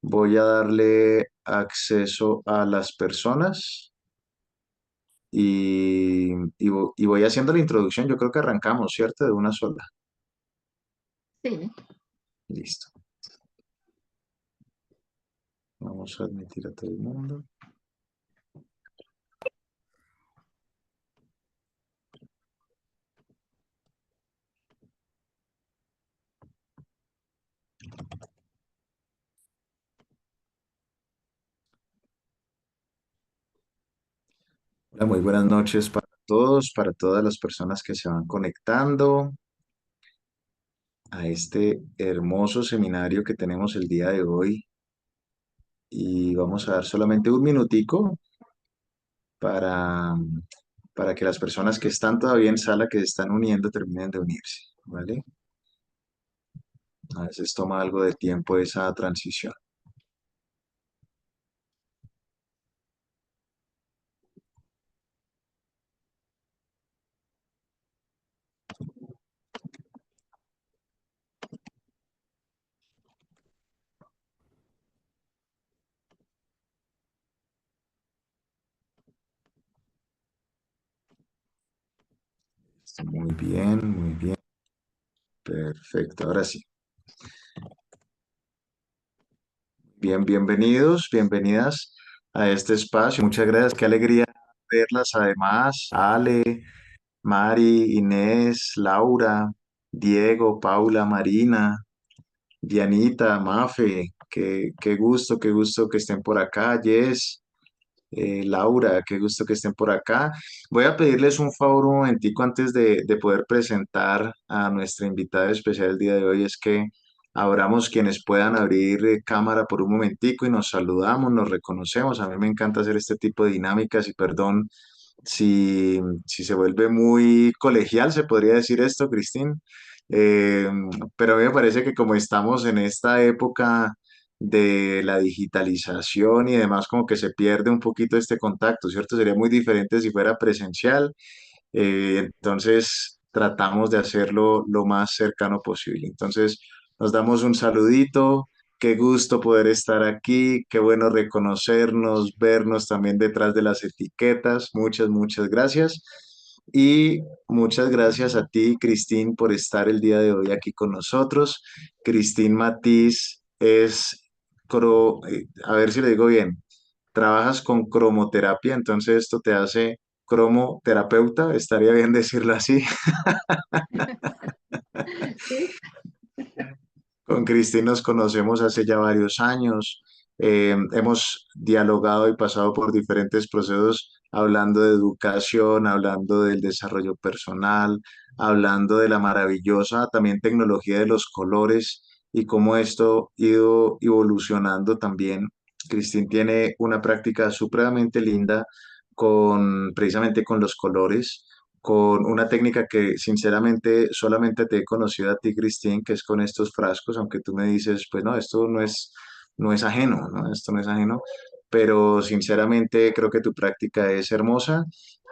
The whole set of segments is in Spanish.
Voy a darle acceso a las personas y voy haciendo la introducción. Yo creo que arrancamos, ¿cierto? De una sola. Sí, Listo. Vamos a admitir a todo el mundo. Hola, muy buenas noches para todos, para todas las personas que se van conectando a este hermoso seminario que tenemos el día de hoy. Y vamos a dar solamente un minutico para, para que las personas que están todavía en sala, que se están uniendo, terminen de unirse, ¿vale? A veces toma algo de tiempo esa transición. Muy bien, muy bien. Perfecto, ahora sí. Bien, bienvenidos, bienvenidas a este espacio. Muchas gracias, qué alegría verlas además. Ale, Mari, Inés, Laura, Diego, Paula, Marina, Dianita, Mafe, qué gusto que estén por acá. Jess, Laura, qué gusto que estén por acá. Voy a pedirles un favor un momentico antes de poder presentar a nuestra invitada especial el día de hoy, es que abramos quienes puedan abrir cámara por un momentico y nos saludamos, nos reconocemos. A mí me encanta hacer este tipo de dinámicas y perdón si se vuelve muy colegial, se podría decir esto, Cristín. Eh, pero a mí me parece que como estamos en esta época de la digitalización y demás, como que se pierde un poquito este contacto, ¿cierto? Sería muy diferente si fuera presencial. Entonces tratamos de hacerlo lo más cercano posible. Entonces nos damos un saludito. Qué gusto poder estar aquí, qué bueno reconocernos, vernos también detrás de las etiquetas. Muchas, muchas gracias. Y muchas gracias a ti, Cristín, por estar el día de hoy aquí con nosotros. Cristín Matiz es, a ver si le digo bien, trabajas con cromoterapia, entonces esto te hace cromoterapeuta, estaría bien decirlo así. sí, Con Cristín nos conocemos hace ya varios años. Hemos dialogado y pasado por diferentes procesos hablando de educación, hablando del desarrollo personal, hablando de la maravillosa también tecnología de los colores y cómo esto ha ido evolucionando también. Cristín tiene una práctica supremamente linda precisamente con los colores, con una técnica que sinceramente solamente te he conocido a ti, Cristín, que es con estos frascos, aunque tú me dices, pues no, esto no es ajeno, ¿no? Esto no es ajeno, pero sinceramente creo que tu práctica es hermosa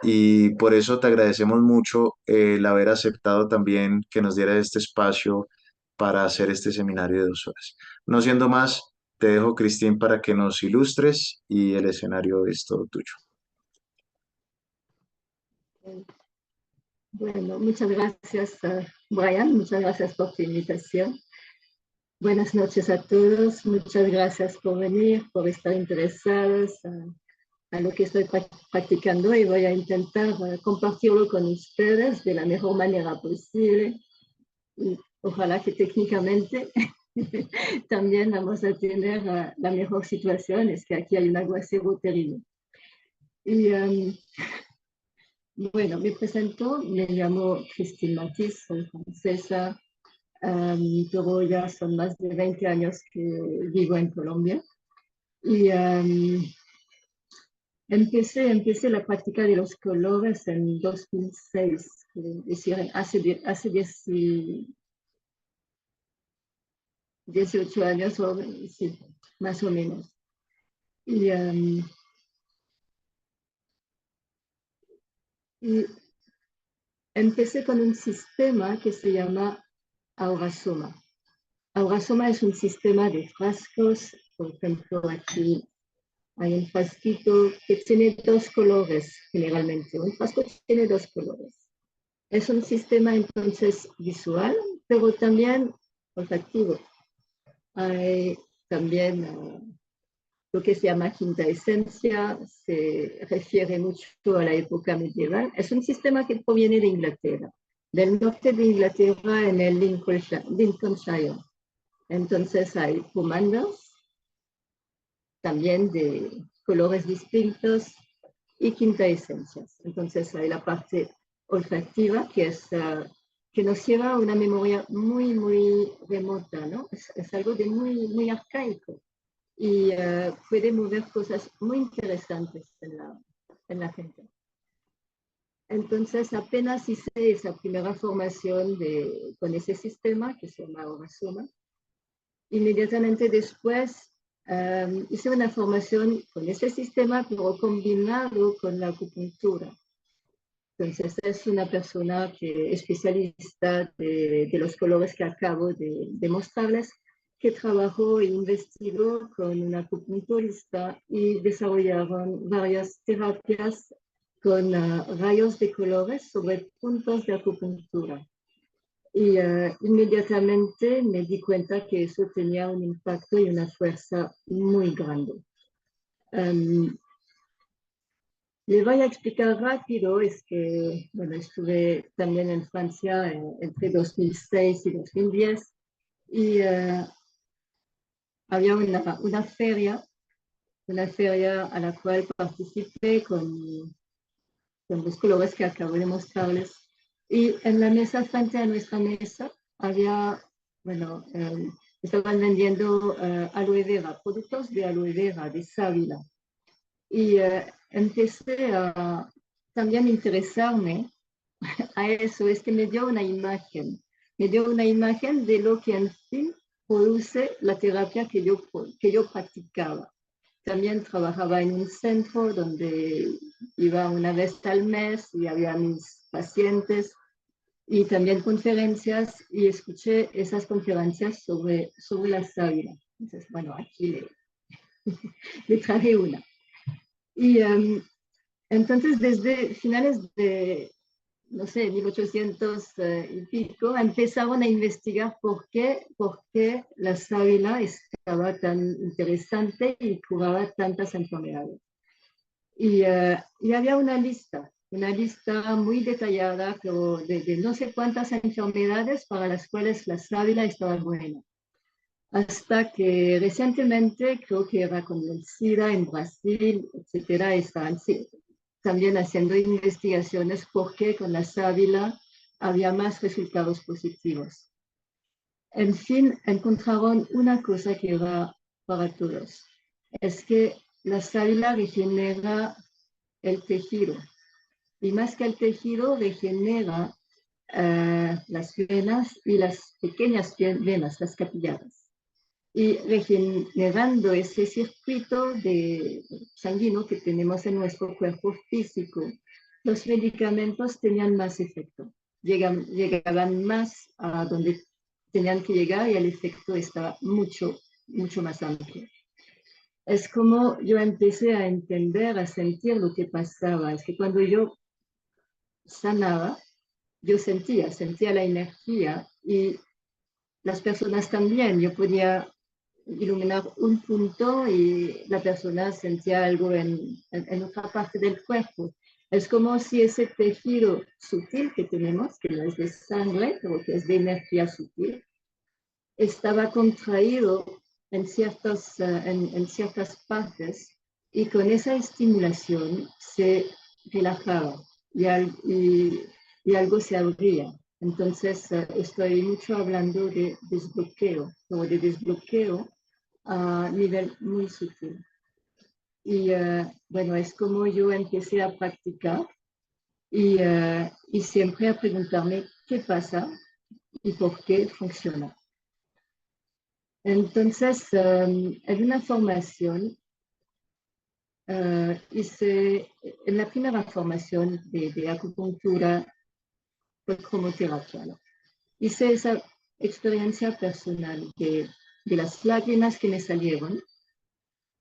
y por eso te agradecemos mucho el haber aceptado también que nos diera este espacio para hacer este seminario de 2 horas. No siendo más, te dejo, Cristín, para que nos ilustres y el escenario es todo tuyo. bueno, muchas gracias, Brian, muchas gracias por tu invitación. Buenas noches a todos, muchas gracias por venir, por estar interesados a lo que estoy practicando y voy a intentar compartirlo con ustedes de la mejor manera posible y ojalá que técnicamente también vamos a tener la mejor situación, es que aquí hay un aguacero terrible. Y bueno, me presento, me llamo Christine Mathis, soy francesa, pero ya son más de 20 años que vivo en Colombia. Y empecé la práctica de los colores en 2006, es decir, hace 18 años, o, sí, más o menos. Y, y empecé con un sistema que se llama Aurasoma. Aurasoma es un sistema de frascos Por ejemplo, aquí hay un frasquito que tiene dos colores generalmente. Un frasco tiene dos colores. Es un sistema entonces visual, pero también olfativo. Hay también lo que se llama quinta esencia, se refiere mucho a la época medieval. Es un sistema que proviene de Inglaterra, del norte de Inglaterra en el Lincolnshire. Entonces hay pomadas también de colores distintos y quinta esencias. Entonces hay la parte olfativa que nos lleva a una memoria muy, muy remota, ¿no? Es algo de muy, muy arcaico y puede mover cosas muy interesantes en la gente. Entonces apenas hice esa primera formación con ese sistema que se llama Orasoma. Inmediatamente después hice una formación con ese sistema, pero combinado con la acupuntura. Entonces es una persona que es especialista de los colores que acabo de mostrarles, que trabajó e investigó con un acupunturista y desarrollaron varias terapias con rayos de colores sobre puntos de acupuntura. Y inmediatamente me di cuenta que eso tenía un impacto y una fuerza muy grande. Le voy a explicar rápido, es que, bueno, estuve también en Francia entre 2006 y 2010 y había una feria a la cual participé con los colores que acabo de mostrarles. Y en la mesa, frente a nuestra mesa, había, bueno, estaban vendiendo aloe vera, productos de aloe vera, de sábila. Y empecé a también interesarme a eso, es que me dio una imagen de lo que en fin produce la terapia que yo practicaba. También trabajaba en un centro donde iba una vez al mes y había mis pacientes y también conferencias y escuché esas conferencias sobre la sábila. Entonces, bueno, aquí le traje una. Y entonces desde finales de, no sé, 1800 y pico, empezaron a investigar por qué la sábila estaba tan interesante y curaba tantas enfermedades. Y había una lista muy detallada, pero de no sé cuántas enfermedades para las cuales la sábila estaba buena. Hasta que recientemente, creo que era con el SIDA en Brasil, etcétera, estaban también haciendo investigaciones porque con la sábila había más resultados positivos. En fin, encontraron una cosa que era para todos. Es que la sábila regenera el tejido. Y más que el tejido, regenera las venas y las pequeñas venas, las capilares. Y regenerando ese circuito sanguíneo que tenemos en nuestro cuerpo físico, los medicamentos tenían más efecto, llegaban más a donde tenían que llegar y el efecto estaba mucho, mucho más amplio. Es como yo empecé a entender, a sentir lo que pasaba. Es que cuando yo sanaba, yo sentía la energía y las personas también. Yo podía iluminar un punto y la persona sentía algo en otra parte del cuerpo. Es como si ese tejido sutil que tenemos, que no es de sangre, pero que es de energía sutil, estaba contraído en ciertas partes y con esa estimulación se relajaba y algo se abría. Entonces, estoy mucho hablando de desbloqueo, o de desbloqueo a nivel muy sutil. Y bueno, es como yo empecé a practicar y siempre a preguntarme qué pasa y por qué funciona. Entonces, en una formación, hice, en la primera formación de acupuntura por cromoterapia, ¿no? Hice esa experiencia personal de las lágrimas que me salieron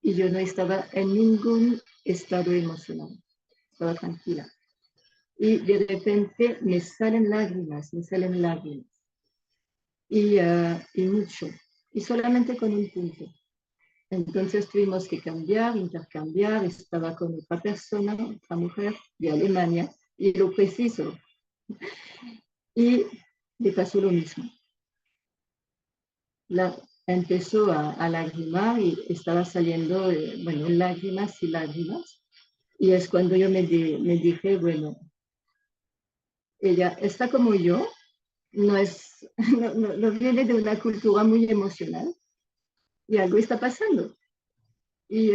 y yo no estaba en ningún estado emocional, estaba tranquila. Y de repente me salen lágrimas, y mucho, y solamente con un punto. Entonces tuvimos que cambiar, intercambiar, estaba con otra persona, otra mujer de Alemania, y lo preciso. Y le pasó lo mismo. Empezó a lagrimar y estaba saliendo, bueno, lágrimas y lágrimas. Y es cuando yo me dije, bueno, ella está como yo, no, es, no viene de una cultura muy emocional y algo está pasando. Y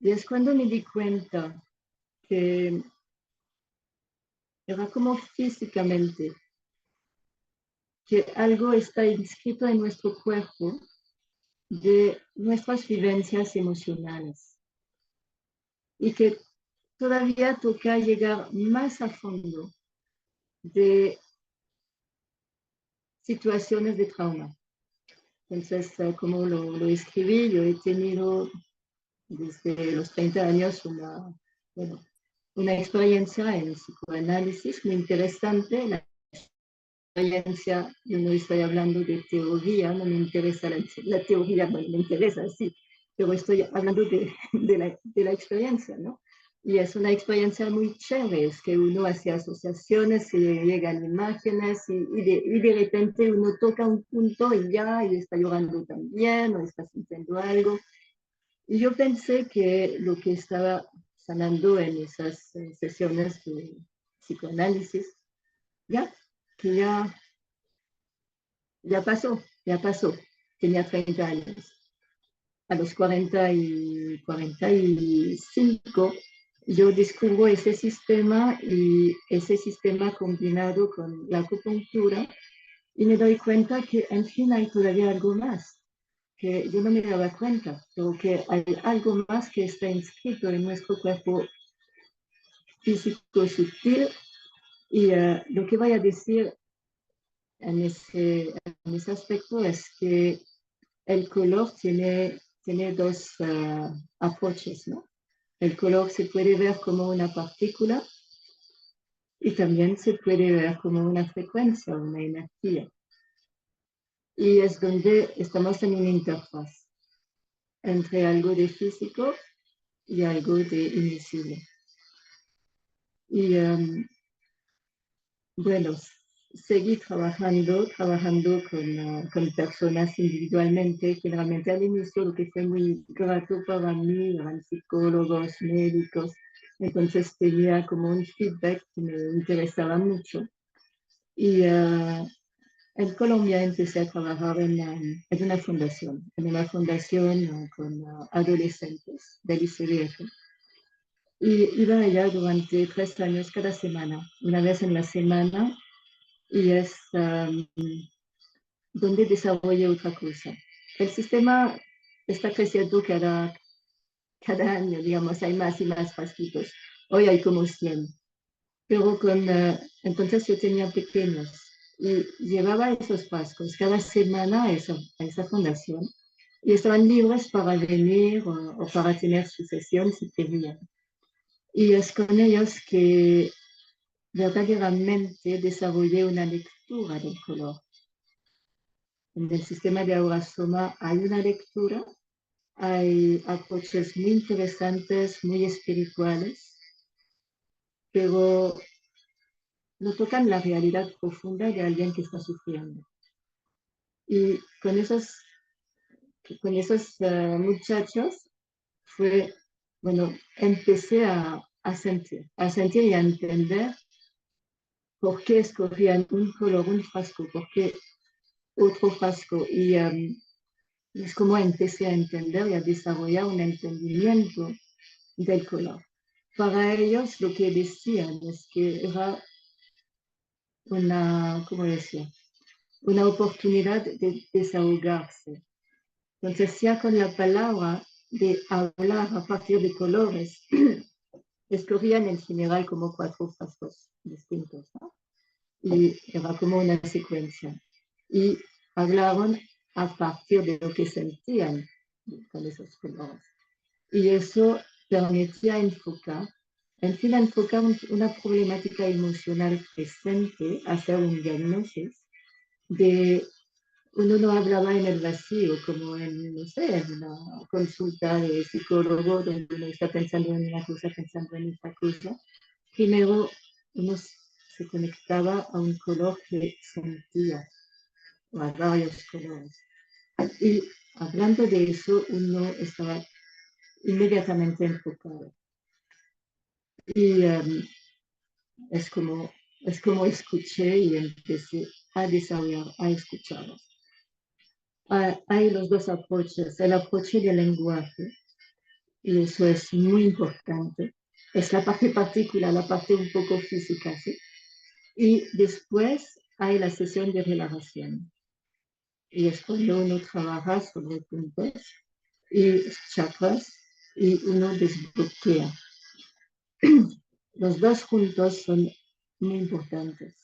y es cuando me di cuenta que era como físicamente, que algo está inscrito en nuestro cuerpo de nuestras vivencias emocionales y que todavía toca llegar más a fondo de situaciones de trauma. Entonces, como lo escribí, yo he tenido desde los 30 años bueno, una experiencia en psicoanálisis muy interesante. La experiencia, yo no estoy hablando de teoría, no me interesa la teoría, bueno, me interesa, sí, pero estoy hablando de la experiencia, ¿no? Y es una experiencia muy chévere, es que uno hace asociaciones y llegan imágenes y de repente uno toca un punto y está llorando también o está sintiendo algo. Y yo pensé que lo que estaba sanando en esas sesiones de psicoanálisis, ya, que ya pasó, tenía 30 años. A los 45 yo descubro ese sistema combinado con la acupuntura y me doy cuenta que, en fin, hay todavía algo más, que yo no me daba cuenta, pero que hay algo más que está inscrito en nuestro cuerpo físico sutil y lo que voy a decir en ese aspecto es que el color tiene dos approaches, ¿no? El color se puede ver como una partícula y también se puede ver como una frecuencia, una energía. Y es donde estamos en una interfaz entre algo de físico y algo de invisible. Y bueno, seguí trabajando con personas individualmente. Generalmente al inicio lo que fue muy grato para mí eran psicólogos, médicos. Entonces tenía como un feedback que me interesaba mucho. Y en Colombia empecé a trabajar en una fundación con adolescentes del ICBF. Y iba allá durante 3 años cada semana, una vez en la semana, y es donde desarrollé otra cosa. El sistema está creciendo cada año, digamos, hay más y más frasquitos. Hoy hay como 100. Pero entonces yo tenía pequeños y llevaba esos frascos cada semana a esa fundación y estaban libres para venir o para tener su sesión si querían. Y es con ellos que verdaderamente desarrollé una lectura del color. En el sistema de Aura Soma hay una lectura, hay approaches muy interesantes, muy espirituales, pero no tocan la realidad profunda de alguien que está sufriendo. Y con esos muchachos empecé a sentir y a entender por qué escogían un color, un frasco, por qué otro frasco. Y es como empecé a entender y a desarrollar un entendimiento del color. Para ellos lo que decían es que era ¿cómo decir? Una oportunidad de desahogarse. Entonces, ya con la palabra de hablar a partir de colores, escogían en general como 4 frascos distintos, ¿no? Y era como una secuencia. Y hablaron a partir de lo que sentían. con esos colores. Y eso permitía enfocar, en fin, enfocar una problemática emocional presente, hacer un diagnóstico de uno no hablaba en el vacío, como en, no sé, en una consulta de psicólogo donde uno está pensando en una cosa, pensando en otra cosa. Primero uno se conectaba a un color que sentía, o a varios colores. Y hablando de eso, uno estaba inmediatamente enfocado. Y es, como, es como escuché y empecé a desarrollar, a escuchar. Hay los dos approaches, el approach del lenguaje, y eso es muy importante. Es la parte particular, la parte un poco física, ¿sí? Y después hay la sesión de relajación. Y es cuando uno trabaja sobre puntos y chakras y uno desbloquea. Los dos juntos son muy importantes.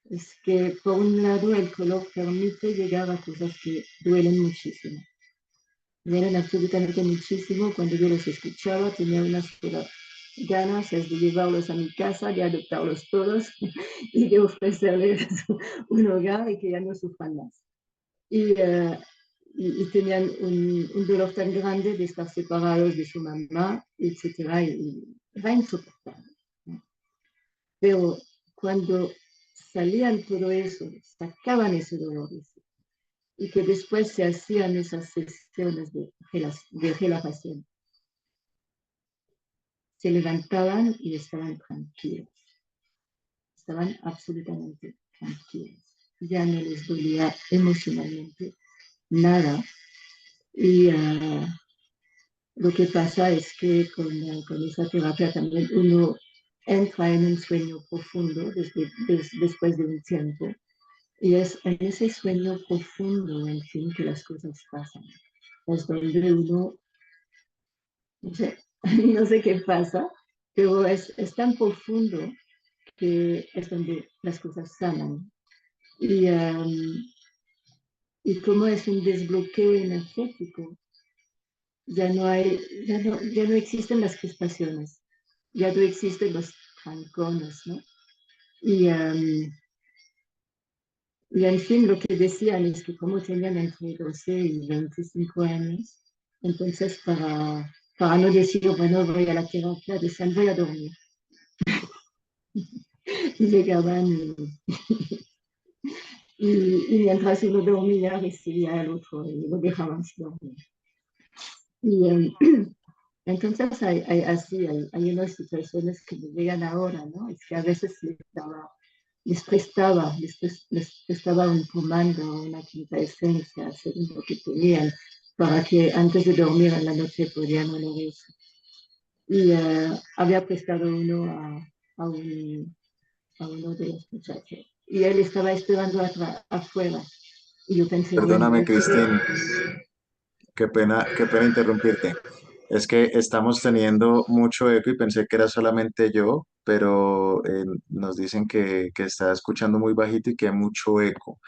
Es que por un lado el color permite llegar a cosas que duelen muchísimo. Duelen absolutamente muchísimo. Cuando yo los escuchaba tenía unas ganas es de llevarlos a mi casa, de adoptarlos todos y de ofrecerles un hogar y que ya no sufran más. Y, y tenían un dolor tan grande de estar separados de su mamá, etcétera, y era insoportable. Pero cuando salían todo eso, sacaban ese dolor y que después se hacían esas sesiones de relajación, se levantaban y estaban tranquilos, estaban absolutamente tranquilos. Ya no les dolía emocionalmente nada. Y lo que pasa es que con esa terapia también uno entra en un sueño profundo después de un tiempo. Y es en ese sueño profundo, en fin, que las cosas pasan. Es donde uno, no sé, no sé qué pasa, pero es tan profundo que es donde las cosas sanan. Y, y como es un desbloqueo energético, ya no existen las crispaciones, ya no existen los trancones, ¿no? Y, y en fin, lo que decían es que como tenían entre 12 y 25 años, entonces para no decir, bueno, voy a la terapia, decían, voy a dormir. Y llegaban y mientras uno dormía, recibía al otro y lo dejaban sin dormir. Y entonces hay unas situaciones que me llegan ahora, ¿no? Es que a veces les prestaba un comando, una quinta esencia, según lo que tenían, para que antes de dormir en la noche podían oler eso. Y había prestado uno a uno de los muchachos. Y él estaba esperando afuera. Y yo pensé, bueno, Perdóname, él quiere. Cristín, qué pena interrumpirte. Es que estamos teniendo mucho eco y pensé que era solamente yo, pero nos dicen que está escuchando muy bajito y que hay mucho eco.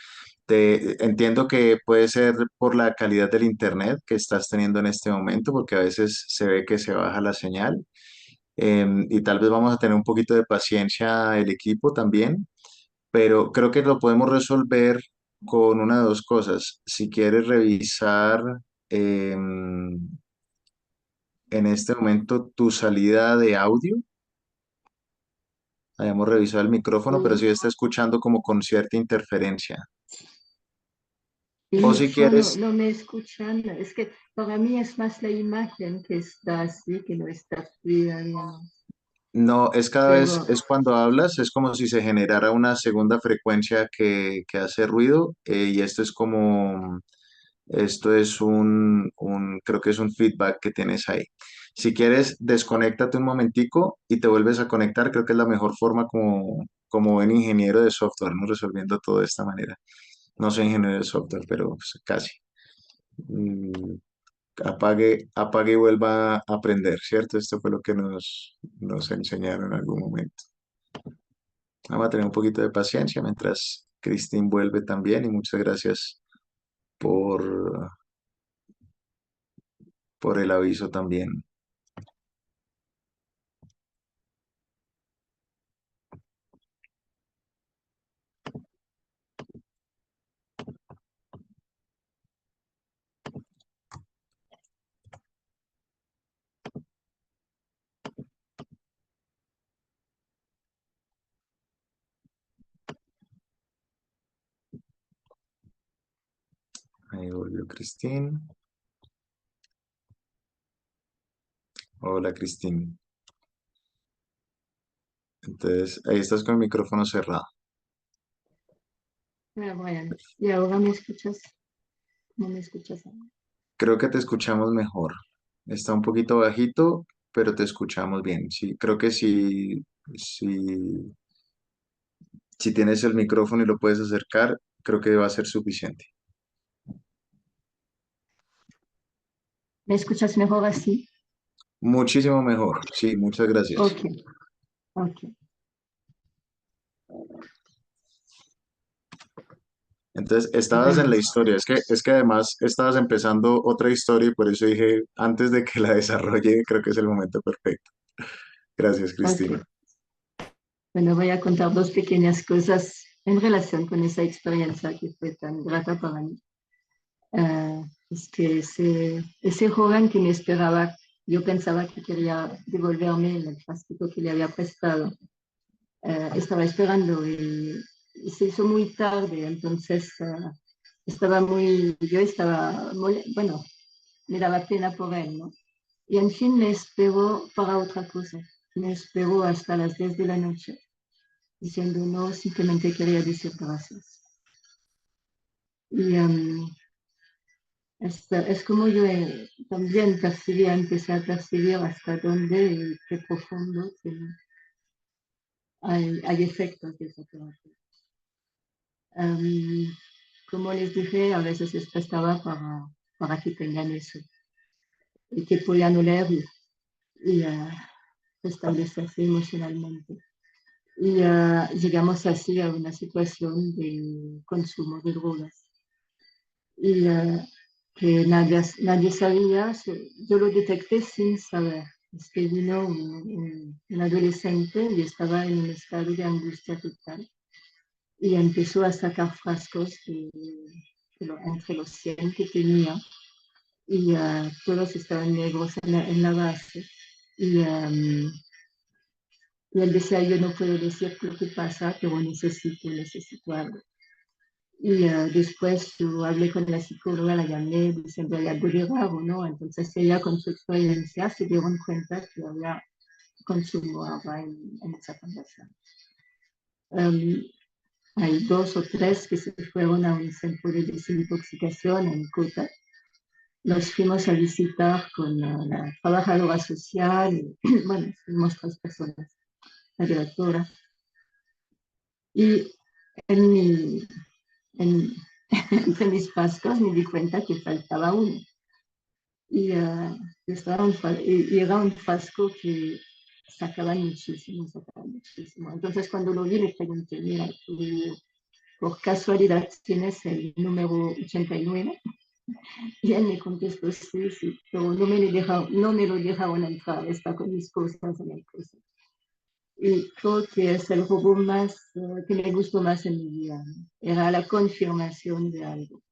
Entiendo que puede ser por la calidad del internet que estás teniendo en este momento, porque a veces se ve que se baja la señal. Y tal vez vamos a tener un poquito de paciencia el equipo también, pero creo que lo podemos resolver con una de dos cosas. Si quieres revisar em, en este momento tu salida de audio, hayamos revisado el micrófono, pero Sí. sí está escuchando como con cierta interferencia. Y O si mucho quieres, no me escuchan. Es que para mí es más la imagen que está así, que no está fluida, digamos. no, es cada vez, Pero es cuando hablas, es como si se generara una segunda frecuencia que hace ruido, y esto es creo que es un feedback que tienes ahí. Si quieres, desconéctate un momentico y te vuelves a conectar. Creo que es la mejor forma como buen ingeniero de software, ¿no? Resolviendo todo de esta manera. No soy ingeniero de software, pero pues, casi. Mm, apague y vuelva a aprender, ¿cierto? Esto fue lo que nos enseñaron en algún momento. Vamos a tener un poquito de paciencia mientras Christine vuelve también y muchas gracias por por el aviso también. Ahí volvió Cristín. Hola, Cristín. Entonces, ahí estás con el micrófono cerrado. Brian, ¿y ahora me escuchas? ¿No me escuchas ahora? Creo que te escuchamos mejor. Está un poquito bajito, pero te escuchamos bien. Sí, creo que si tienes el micrófono y lo puedes acercar, creo que va a ser suficiente. ¿Me escuchas mejor así? Muchísimo mejor. Sí, muchas gracias. Ok, ok. Entonces, estabas en Bueno, la historia. Es que además estabas empezando otra historia y por eso dije, antes de que la desarrolle, creo que es el momento perfecto. Gracias, Cristina. ok. Bueno, voy a contar dos pequeñas cosas en relación con esa experiencia que fue tan grata para mí. Es que ese joven que me esperaba, yo pensaba que quería devolverme el plástico que le había prestado. Estaba esperando y se hizo muy tarde, entonces yo estaba, bueno, me daba pena por él, ¿no? Y en fin me esperó para otra cosa. Me esperó hasta las 10 de la noche, diciendo no, simplemente quería decir gracias. Y es como yo también percibía, empecé a percibir hasta dónde y qué profundo hay efectos de esa terapia. Um, Como les dije, a veces les prestaba para que tengan eso y que puedan oler y restablecerse emocionalmente. Y llegamos así a una situación de consumo de drogas. Y que nadie sabía, yo lo detecté sin saber. Es que vino un adolescente y estaba en un estado de angustia total y empezó a sacar frascos entre los 100 que tenía y todos estaban negros en la base. Y, y él decía, yo no puedo decir lo que pasa, pero necesito algo. Y después yo hablé con la psicóloga, la llamé diciendo hay algo de raro, ¿no? Entonces ella con su experiencia se dieron cuenta que había consumo agua en esa fundación. Um, Hay dos o tres que se fueron a un centro de desintoxicación en Cota. Los fuimos a visitar con la trabajadora social, y, bueno, fuimos tres personas, la directora. Y en en, entre mis frascos me di cuenta que faltaba uno. Y, y era un frasco que sacaba muchísimo, sacaba muchísimo. Entonces cuando lo vi le pregunté, mira, tú por casualidad tienes el número 89. Y él me contestó, sí, sí, pero no me lo dejaron entrar, está con mis cosas en el coche. Y creo que es el robo más, que me gustó más en mi vida. ¿No? Era la confirmación de algo.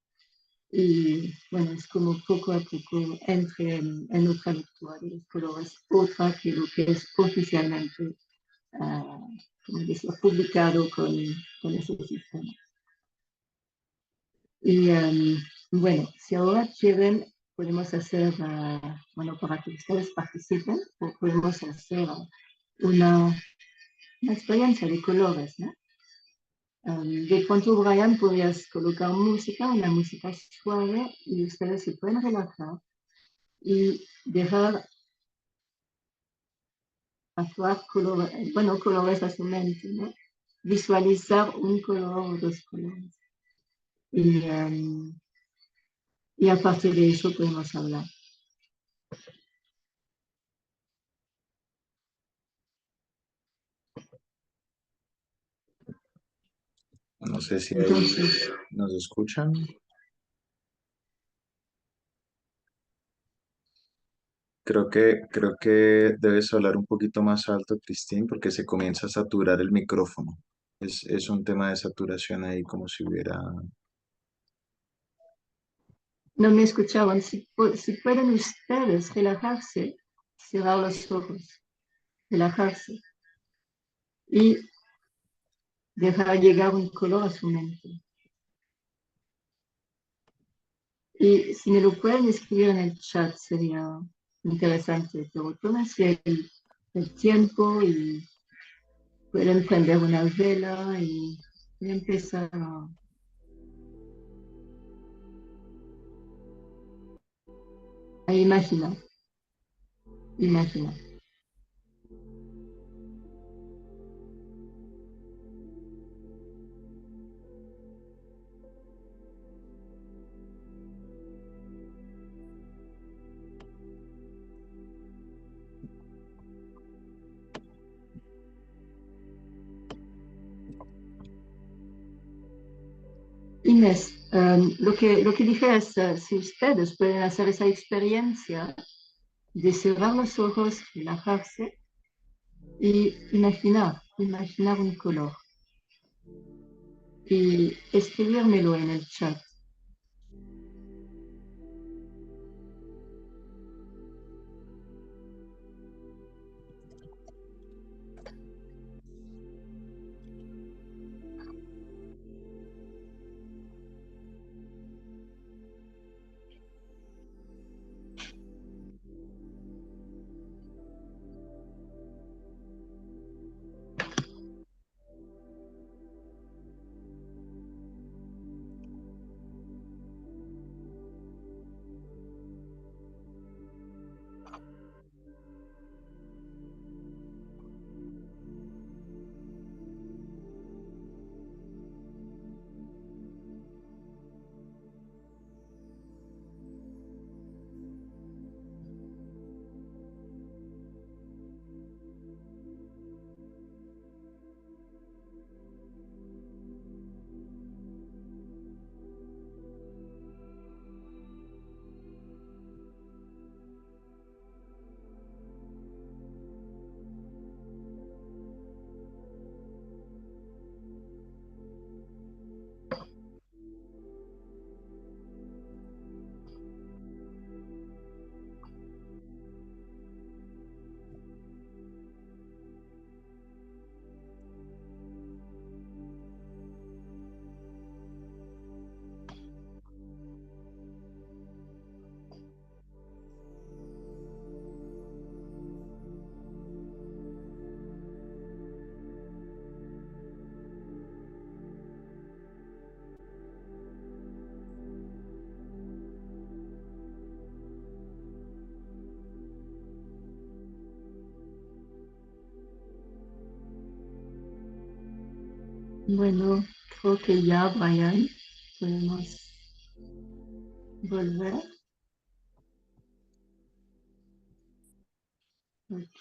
Y bueno, es como poco a poco entré en otra lectura de los colores, otra que lo que es oficialmente, como decir, publicado con ese sistema. Y bueno, si ahora quieren, podemos hacer, bueno, para que ustedes participen, podemos hacer una experiencia de colores, ¿no? De pronto, Brian, podrías colocar música, una música suave, y ustedes se pueden relajar y dejar actuar colores, bueno, colores a su mente, ¿no? Visualizar un color o dos colores. Y, y a partir de eso podemos hablar. No sé si ahí Entonces, nos escuchan. Creo que debes hablar un poquito más alto, Cristín, porque se comienza a saturar el micrófono. Es un tema de saturación ahí, como si hubiera... No me escuchaban. Si pueden ustedes relajarse, cerrar los ojos, relajarse y dejar llegar un color a su mente. Y si me lo pueden escribir en el chat sería interesante, pero tómense el tiempo y pueden prender una vela y empezar a imaginar, imaginar. Inés, lo que dije es, si ustedes pueden hacer esa experiencia de cerrar los ojos, relajarse y imaginar un color y escribírmelo en el chat. Bueno, creo que ya, Brian, podemos volver. Ok,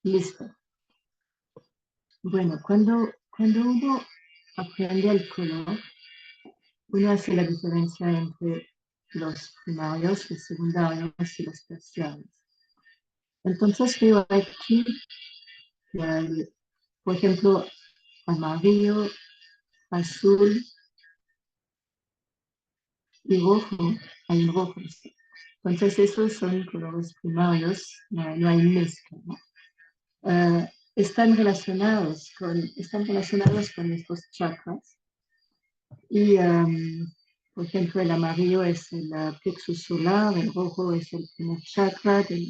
listo. Bueno, cuando uno aprende el color, uno hace la diferencia entre los primarios, los secundarios y los terciarios. Entonces veo aquí, por ejemplo, amarillo, azul y rojo. Hay un rojo. Entonces esos son colores primarios, no hay mezcla, ¿no? Están relacionados con estos chakras. Y, por ejemplo, el amarillo es el plexus solar, el rojo es el primer chakra de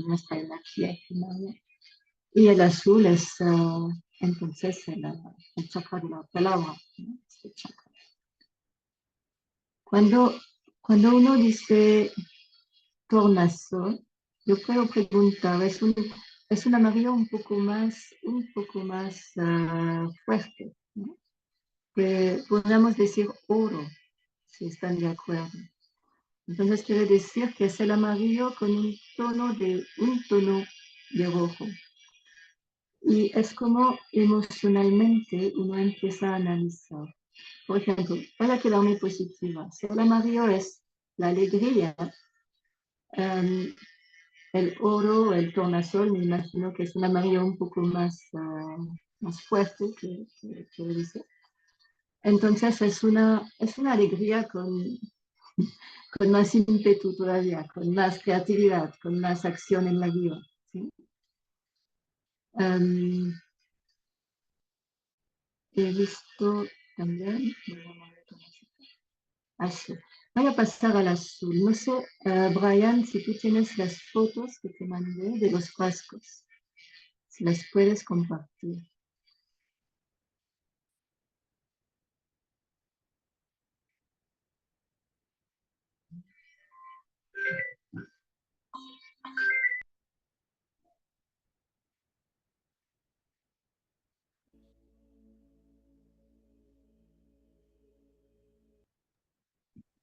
nuestra energía primaria. Y el azul es entonces el chakra de la palabra, ¿no? Este chakra. Cuando, cuando uno dice tornasol, yo puedo preguntar, es un amarillo un poco más fuerte, ¿no? Podríamos decir oro, si están de acuerdo. Entonces quiere decir que es el amarillo con un tono de rojo. Y es como emocionalmente uno empieza a analizar. Por ejemplo, voy a quedar muy positiva. Si el amarillo es la alegría, um, el oro, el tornasol, me imagino que es un amarillo un poco más, más fuerte que dice. Entonces es una alegría con más ímpetu todavía, con más creatividad, con más acción en la vida. ¿Sí? Um, he visto también, así. Voy a pasar al azul. No sé, Brian, si tú tienes las fotos que te mandé de los frascos, si las puedes compartir.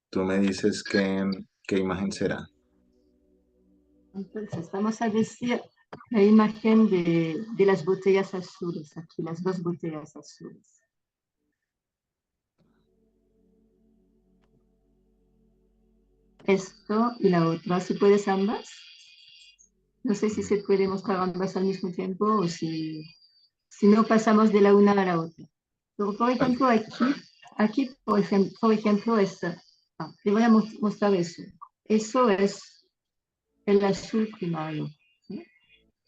Tú me dices qué imagen será. Entonces, vamos a decir la imagen de las botellas azules, aquí, las dos botellas azules. Esto y la otra, si puedes ambas. No sé si se puede mostrar ambas al mismo tiempo o si no pasamos de la una a la otra. Pero, por Vale. ejemplo, aquí por ejemplo, te voy a mostrar eso. Eso es el azul primario. ¿Sí?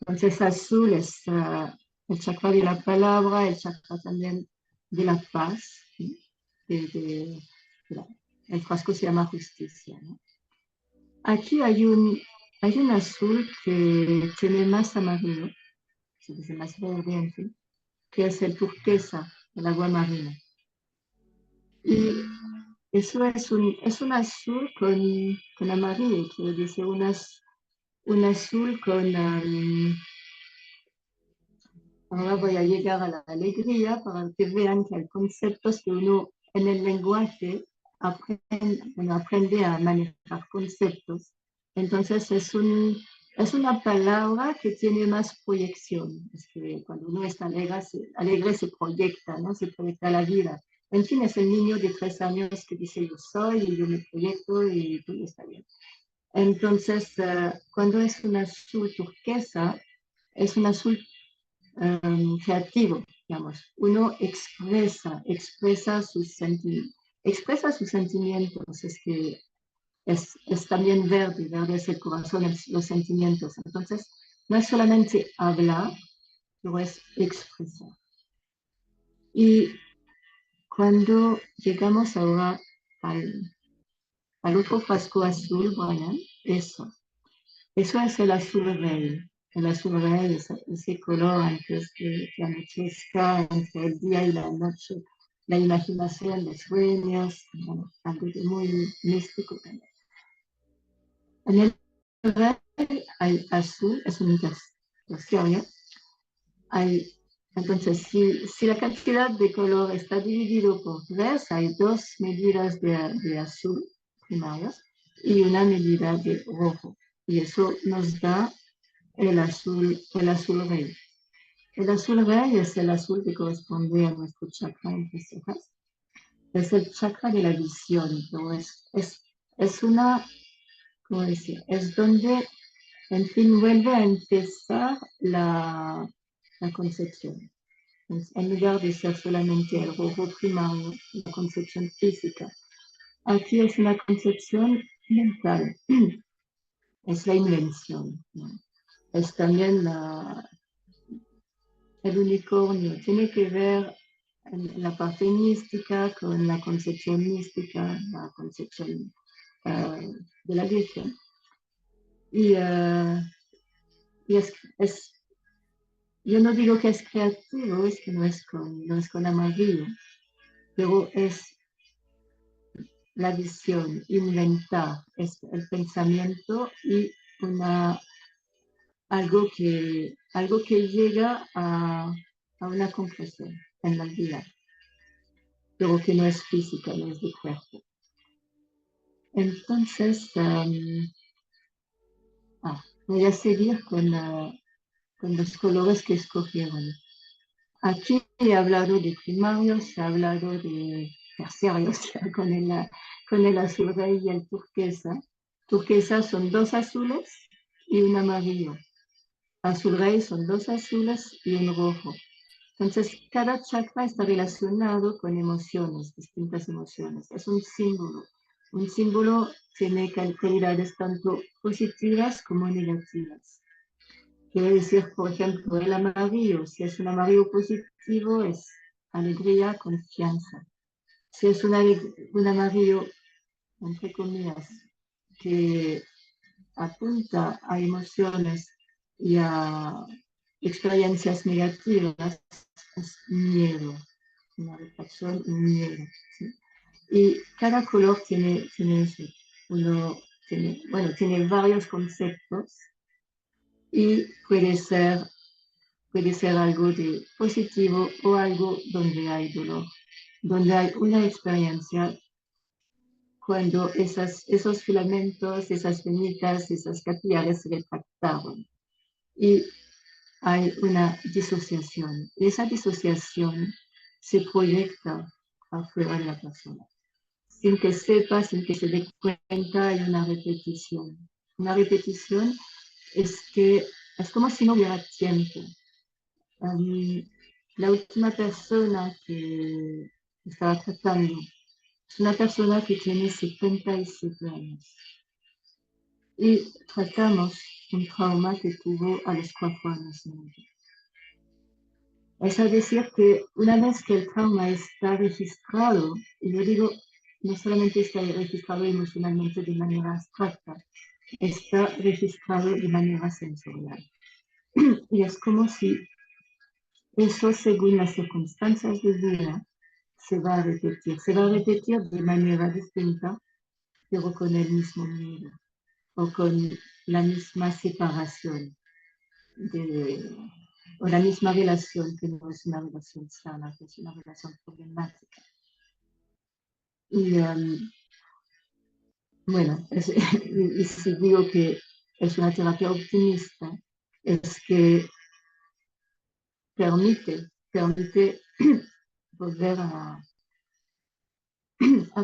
Entonces, azul es el chakra de la palabra, el chakra también de la paz. ¿Sí? De, de, la, el frasco se llama justicia. ¿No? Aquí hay un azul que tiene más amarillo, se dice más verde, en fin, que es el turquesa, el agua marina. Y eso es un azul con amarillo, quiero decir, un azul con... ahora voy a llegar a la alegría para que vean que hay conceptos que uno en el lenguaje aprende a manejar conceptos. Entonces es una palabra que tiene más proyección. Es que cuando uno está alegre se proyecta, ¿no? Se proyecta la vida. En fin, es el niño de 3 años que dice yo soy y yo me proyecto y todo está bien. Entonces, cuando es un azul turquesa, es un azul creativo, digamos. Uno expresa sus sentimientos, es que es también verde, verde es el corazón, los sentimientos. Entonces, no es solamente hablar, pero es expresar. Y cuando llegamos ahora al otro frasco azul, Brian, eso es el azul rey. El azul rey es ese color antes de que anochezca, entre el día y la noche. La imaginación, los sueños, bueno, algo de muy místico también. En el rey hay azul, es un terciario. Hay, entonces, si la cantidad de color está dividido por 3, hay 2 medidas de azul primarios y una medida de rojo. Y eso nos da el azul rey. El azul rey es el azul que corresponde a nuestro chakra entre cejas. Es el chakra de la visión, pero es una, ¿cómo decir? Es donde, en fin, vuelve a empezar la concepción. Entonces, en lugar de ser solamente el rojo primario, la concepción física, aquí es una concepción mental, es la invención, ¿no? Es también el unicornio, tiene que ver en la parte mística con la concepción mística, la concepción de la Virgen. Y yo no digo que es creativo, es que no es con amarillo, pero es la visión, inventar, es el pensamiento y una, algo que llega a una conclusión en la vida, pero que no es física, no es de cuerpo. Entonces, voy a seguir con los colores que escogieron. aquí he hablado de primarios, he hablado de terciarios con el azul rey y el turquesa. Turquesa son dos azules y un amarillo. Azul rey son dos azules y un rojo. Entonces, cada chakra está relacionado con emociones, distintas emociones. Es un símbolo. Un símbolo tiene calidades tanto positivas como negativas. Quiere decir, por ejemplo, el amarillo. Si es un amarillo positivo, es alegría, confianza. Si es un amarillo, entre comillas, que apunta a emociones y a experiencias negativas, es miedo, una reflexión, miedo. ¿Sí? Y cada color tiene eso. Tiene varios conceptos y puede ser algo de positivo o algo donde hay dolor, donde hay una experiencia cuando esos filamentos, esas venitas, esas capilares se retractaron y hay una disociación. Y esa disociación se proyecta afuera de la persona. Sin que sepa, sin que se dé cuenta, hay una repetición. Una repetición es como si no hubiera tiempo. La última persona que estaba tratando es una persona que tiene 77 años y tratamos un trauma que tuvo a los 4 años. Es decir, que una vez que el trauma está registrado, y yo digo, no solamente está registrado emocionalmente de manera abstracta, está registrado de manera sensorial. Y es como si eso, según las circunstancias de vida, se va a repetir de manera distinta, pero con el mismo miedo o con la misma separación o la misma relación que no es una relación sana, que es una relación problemática. Y bueno, y si digo que es una terapia optimista, es que permite volver a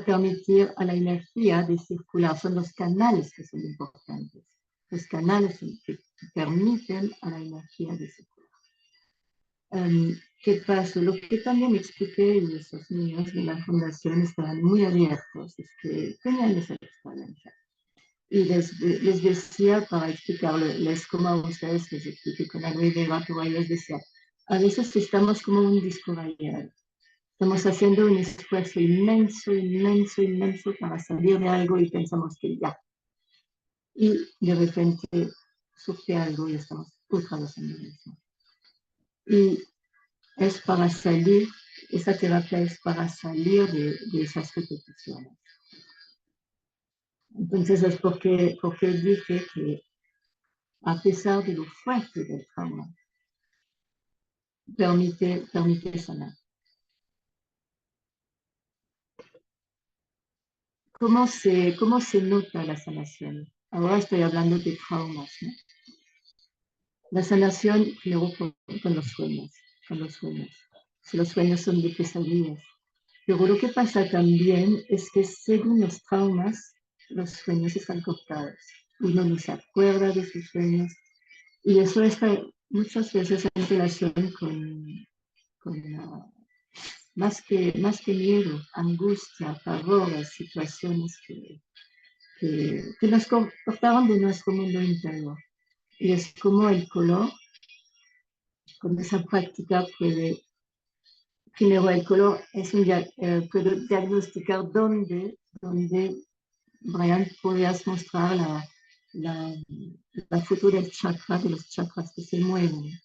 permitir a la energía de circular. Son los canales que son importantes. Los canales que permiten a la energía de circular. ¿Qué pasó? Lo que también expliqué, y esos niños de la fundación estaban muy abiertos, es que tenían esa experiencia. Y les decía, para explicarles como a ustedes, les expliqué con la idea, pero les decía, a veces estamos como un disco rayado. Estamos haciendo un esfuerzo inmenso, inmenso, inmenso para salir de algo y pensamos que ya. Y de repente surge algo y estamos otra vez en lo mismo. Y es para salir, esa terapia es para salir de esas repeticiones. Entonces es porque dije que a pesar de lo fuerte del trauma, permite sanar. ¿Cómo se nota la sanación? Ahora estoy hablando de traumas, ¿no? La sanación luego con los sueños, Si los sueños son de pesadillas. Pero lo que pasa también es que según los traumas, los sueños están cortados. Uno no se acuerda de sus sueños. Y eso está muchas veces en relación con más que miedo, angustia, pavor, situaciones que nos cortaron de nuestro mundo interior. Y es como el color, con esa práctica primero el color puede diagnosticar dónde Brian podrías mostrar la foto del chakra, de los chakras que se mueven,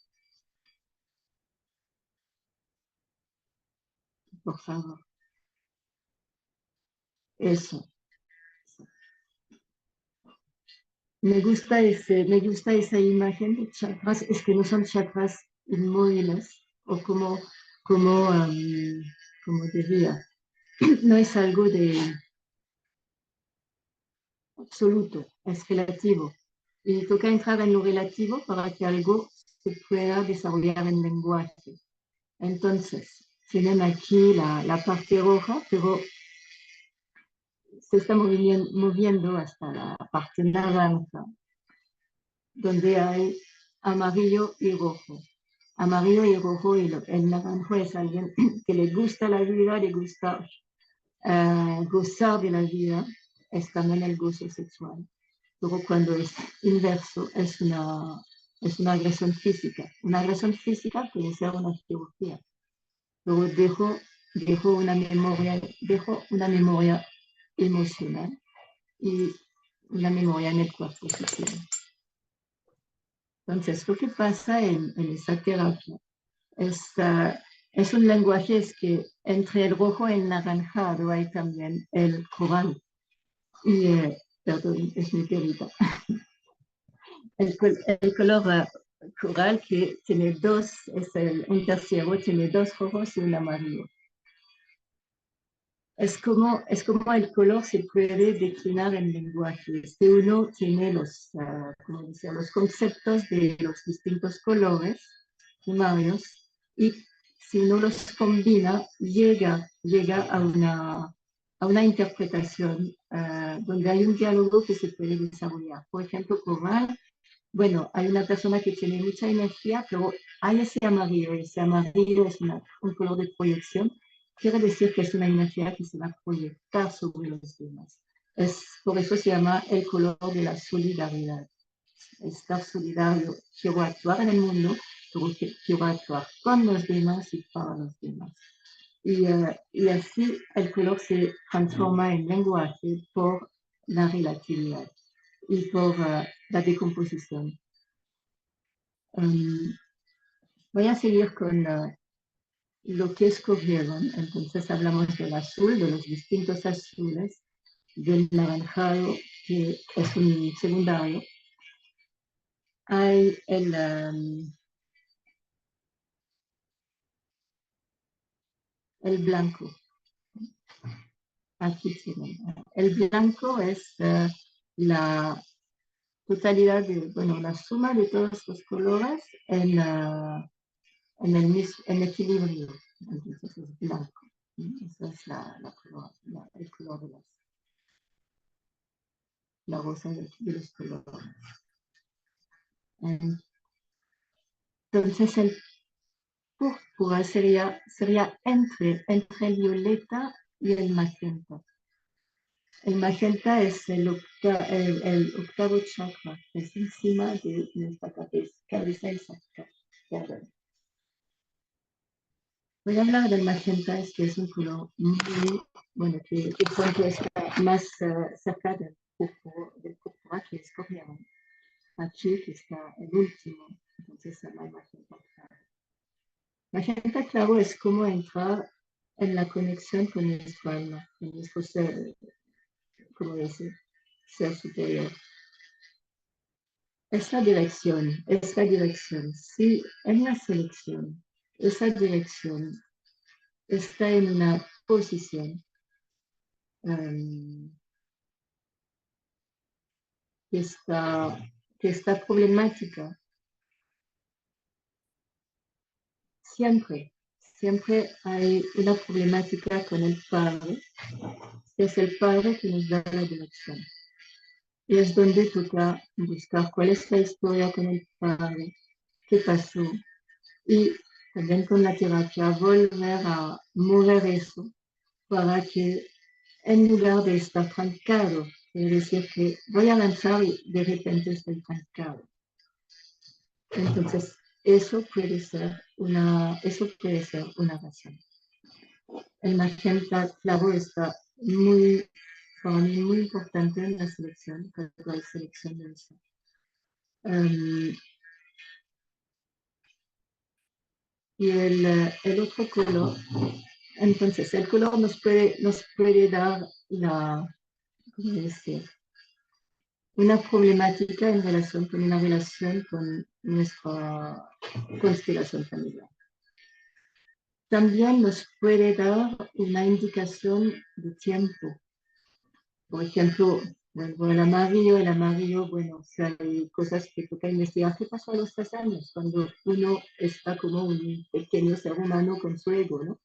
por favor. Eso. Me gusta esa imagen de chakras, es que no son chakras inmóviles o como diría, no es algo de absoluto, es relativo. Y toca entrar en lo relativo para que algo se pueda desarrollar en lenguaje. Entonces, tienen aquí la parte roja, pero se está moviendo hasta la parte naranja, donde hay amarillo y rojo. Amarillo y rojo, y el naranjo es alguien que le gusta la vida, le gusta gozar de la vida, es también el gozo sexual. Pero cuando es inverso, es una agresión física. Una agresión física puede ser una cirugía, pero dejo una memoria emocional y una memoria en el cuerpo físico. Entonces, lo que pasa en esa terapia es un lenguaje, es que entre el rojo y el naranjado hay también el coral. Y, perdón, es mi perita. El color coral que tiene dos, un tercero, tiene dos rojos y un amarillo. Es como el color se puede declinar en lenguaje. Si uno tiene los conceptos de los distintos colores primarios y si uno los combina, llega a una interpretación donde hay un diálogo que se puede desarrollar. Por ejemplo, coral, bueno, hay una persona que tiene mucha energía, pero hay ese amarillo es un color de proyección. Quiere decir que es una energía que se va a proyectar sobre los demás. Por eso se llama el color de la solidaridad. Estar solidario, quiero actuar en el mundo, pero quiero actuar con los demás y para los demás. Y así el color se transforma en lenguaje por la relatividad y por la decomposición. Voy a seguir con lo que escogieron. Entonces hablamos del azul, de los distintos azules, del naranjado, que es un secundario. Hay el blanco. Aquí tienen. El blanco es la totalidad bueno, la suma de todos los colores en equilibrio. Entonces es blanco. Esa es el color de la rosa de los colores. Entonces el púrpura sería entre el violeta y el magenta. El magenta es el octavo chakra, es encima de nuestra cabeza exacta. Voy a hablar del magenta, que es un color muy, bueno, que pronto está más cerca del púrpura que escogieron. Aquí que está el último, entonces se llama magenta claro. Magenta claro es como entrar en la conexión con nuestro alma, con nuestro ser, como decir, ser superior. Esta dirección, si en la selección, esa dirección está en una posición que está problemática, siempre hay una problemática con el padre, que es el padre que nos da la dirección. Y es donde toca buscar cuál es la historia con el padre, qué pasó, y también con la terapia volver a mover eso para que en lugar de estar trancado, es decir, que voy a avanzar y de repente estoy trancado. Entonces, eso puede ser una razón. El magenta claro está para mí muy importante en la selección, cuando hay selección de eso. Y el otro color, entonces el color nos puede dar ¿cómo decir? Una problemática en relación con una relación con nuestra constelación familiar. También nos puede dar una indicación de tiempo. Por ejemplo, Vuelvo el amarillo, bueno, o sea, hay cosas que toca investigar. ¿Qué pasó a los 3 años? Cuando uno está como un pequeño ser humano con su ego, ¿no?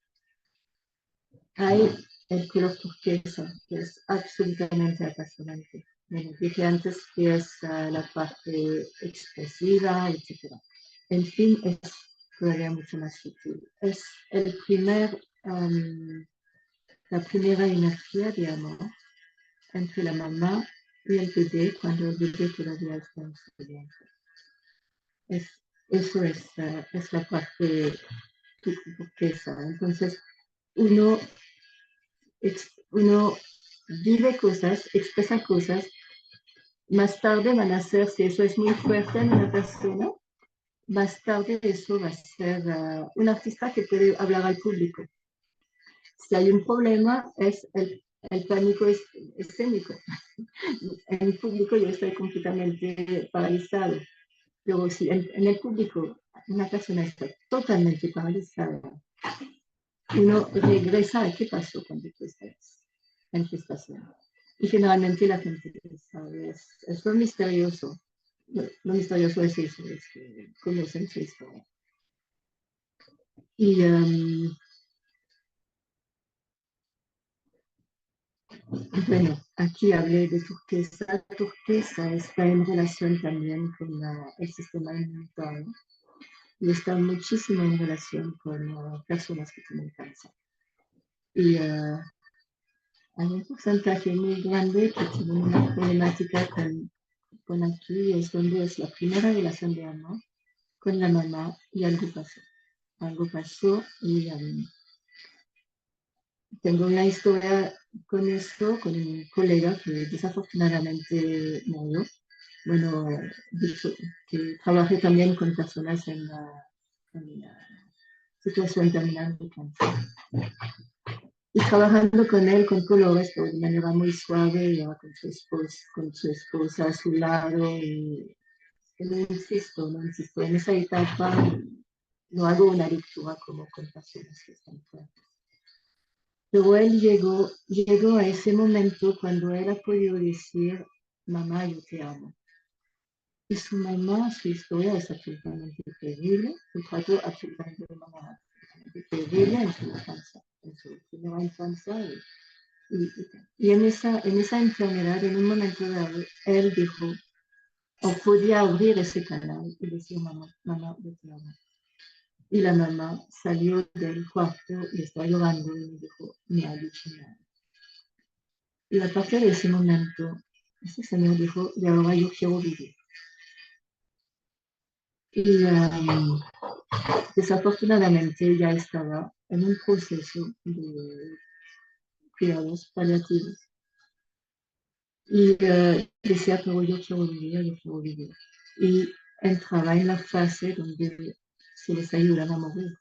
Hay el color turquesa, que es absolutamente apasionante. Bueno, dije antes que es la parte expresiva, etc. En fin, es todavía mucho más sutil. Es el la primera energía de amor entre la mamá y el bebé cuando el bebé todavía está en su vientre. Es, eso es la parte turquesa. Entonces, uno uno vive cosas, expresa cosas, más tarde van a ser, si eso es muy fuerte en una persona, más tarde eso va a ser un artista que puede hablar al público. Si hay un problema, es el pánico escénico. En el público yo estoy completamente paralizado, pero si en el público una persona está totalmente paralizada, uno regresa a qué pasó cuando tú estás en gestación. Y generalmente la gente sabe, es lo misterioso. Lo misterioso es eso, es que conocen su historia. Y bueno, aquí hablé de turquesa. La turquesa está en relación también con el sistema inmunitario y está muchísimo en relación con personas que tienen cáncer. Y hay un porcentaje muy grande que tienen una problemática con aquí, es donde es la primera relación de amor con la mamá y algo pasó. Algo pasó y tengo una historia con esto, con un colega que desafortunadamente murió. Bueno, que trabajé también con personas en la situación terminal de cáncer. Y trabajando con él con colores, pero de manera muy suave, ya con su esposa a su lado. Y no insisto, en esa etapa no hago una lectura como con personas que están fuertes. Pero él llegó a ese momento cuando él ha podido decir, mamá, yo te amo. Y su mamá, su historia es absolutamente terrible, un trato absolutamente de manera terrible en su infancia, en su primera infancia. Y en esa enfermedad, en un momento dado, él dijo, o podía abrir ese canal y decir, mamá, mamá, yo te amo. Y la mamá salió del cuarto y estaba llorando y me dijo, me ha dicho nada. Y a partir de ese momento, ese señor dijo, y ahora yo quiero vivir. Y desafortunadamente ya estaba en un proceso de cuidados paliativos. Y decía, pero yo quiero vivir, yo quiero vivir. Y entraba en la fase donde se les ayudaba a morir.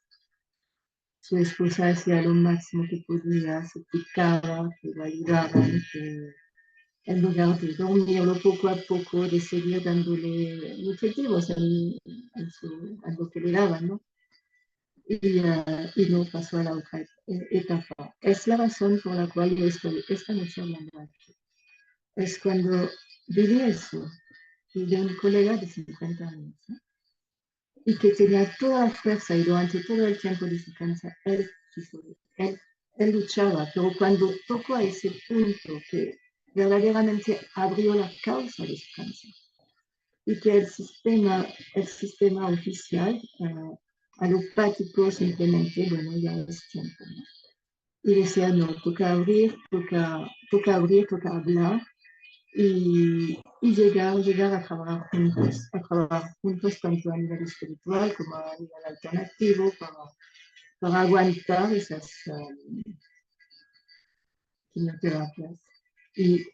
Su esposa hacía lo máximo que podía, se picaba, que lo ayudaban, que en lugar de dormirlo poco a poco, de seguir dándole nutritivos en lo que le daban, ¿no? Y no pasó a la otra etapa. Es la razón por la cual yo estoy esta noche hablando aquí. Es cuando viví eso, y de un colega de 50 años, ¿no? Y que tenía toda la fuerza y durante todo el tiempo de su cáncer, él luchaba, pero cuando tocó a ese punto que verdaderamente abrió la causa de su cáncer y que el sistema oficial alopático simplemente, bueno, ya es tiempo, ¿no? Y decía, no, toca abrir, toca hablar y llegar a trabajar juntos tanto a nivel espiritual como a nivel alternativo para aguantar esas quimioterapias. Y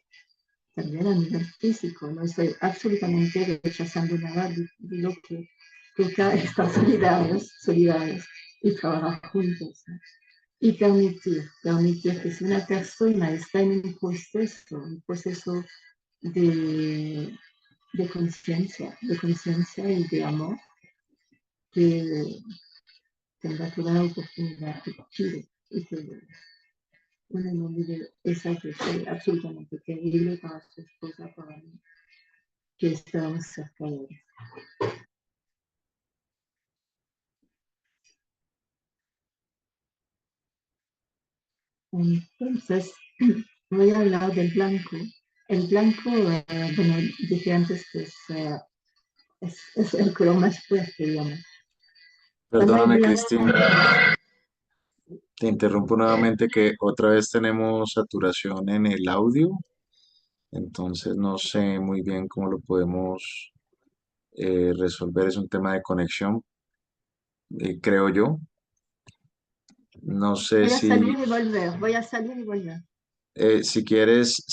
también a nivel físico, no estoy absolutamente rechazando nada de lo que toca estar solidarios y trabajar juntos, ¿no? Y permitir que si una persona está en un proceso de, de conciencia y de amor, que tendrá toda la oportunidad que quiere y que un inmobiliario, esa que fue absolutamente terrible para su esposa, para mí, que estábamos cerca de él. Entonces, voy a hablar del blanco. El blanco, bueno, dije antes que es el color más fuerte, digamos. Cuando hay Perdóname, blanco, Cristín, te interrumpo nuevamente que otra vez tenemos saturación en el audio, entonces no sé muy bien cómo lo podemos resolver. Es un tema de conexión, creo yo. No sé voy a si, salir y volver, voy a salir y volver. si quieres,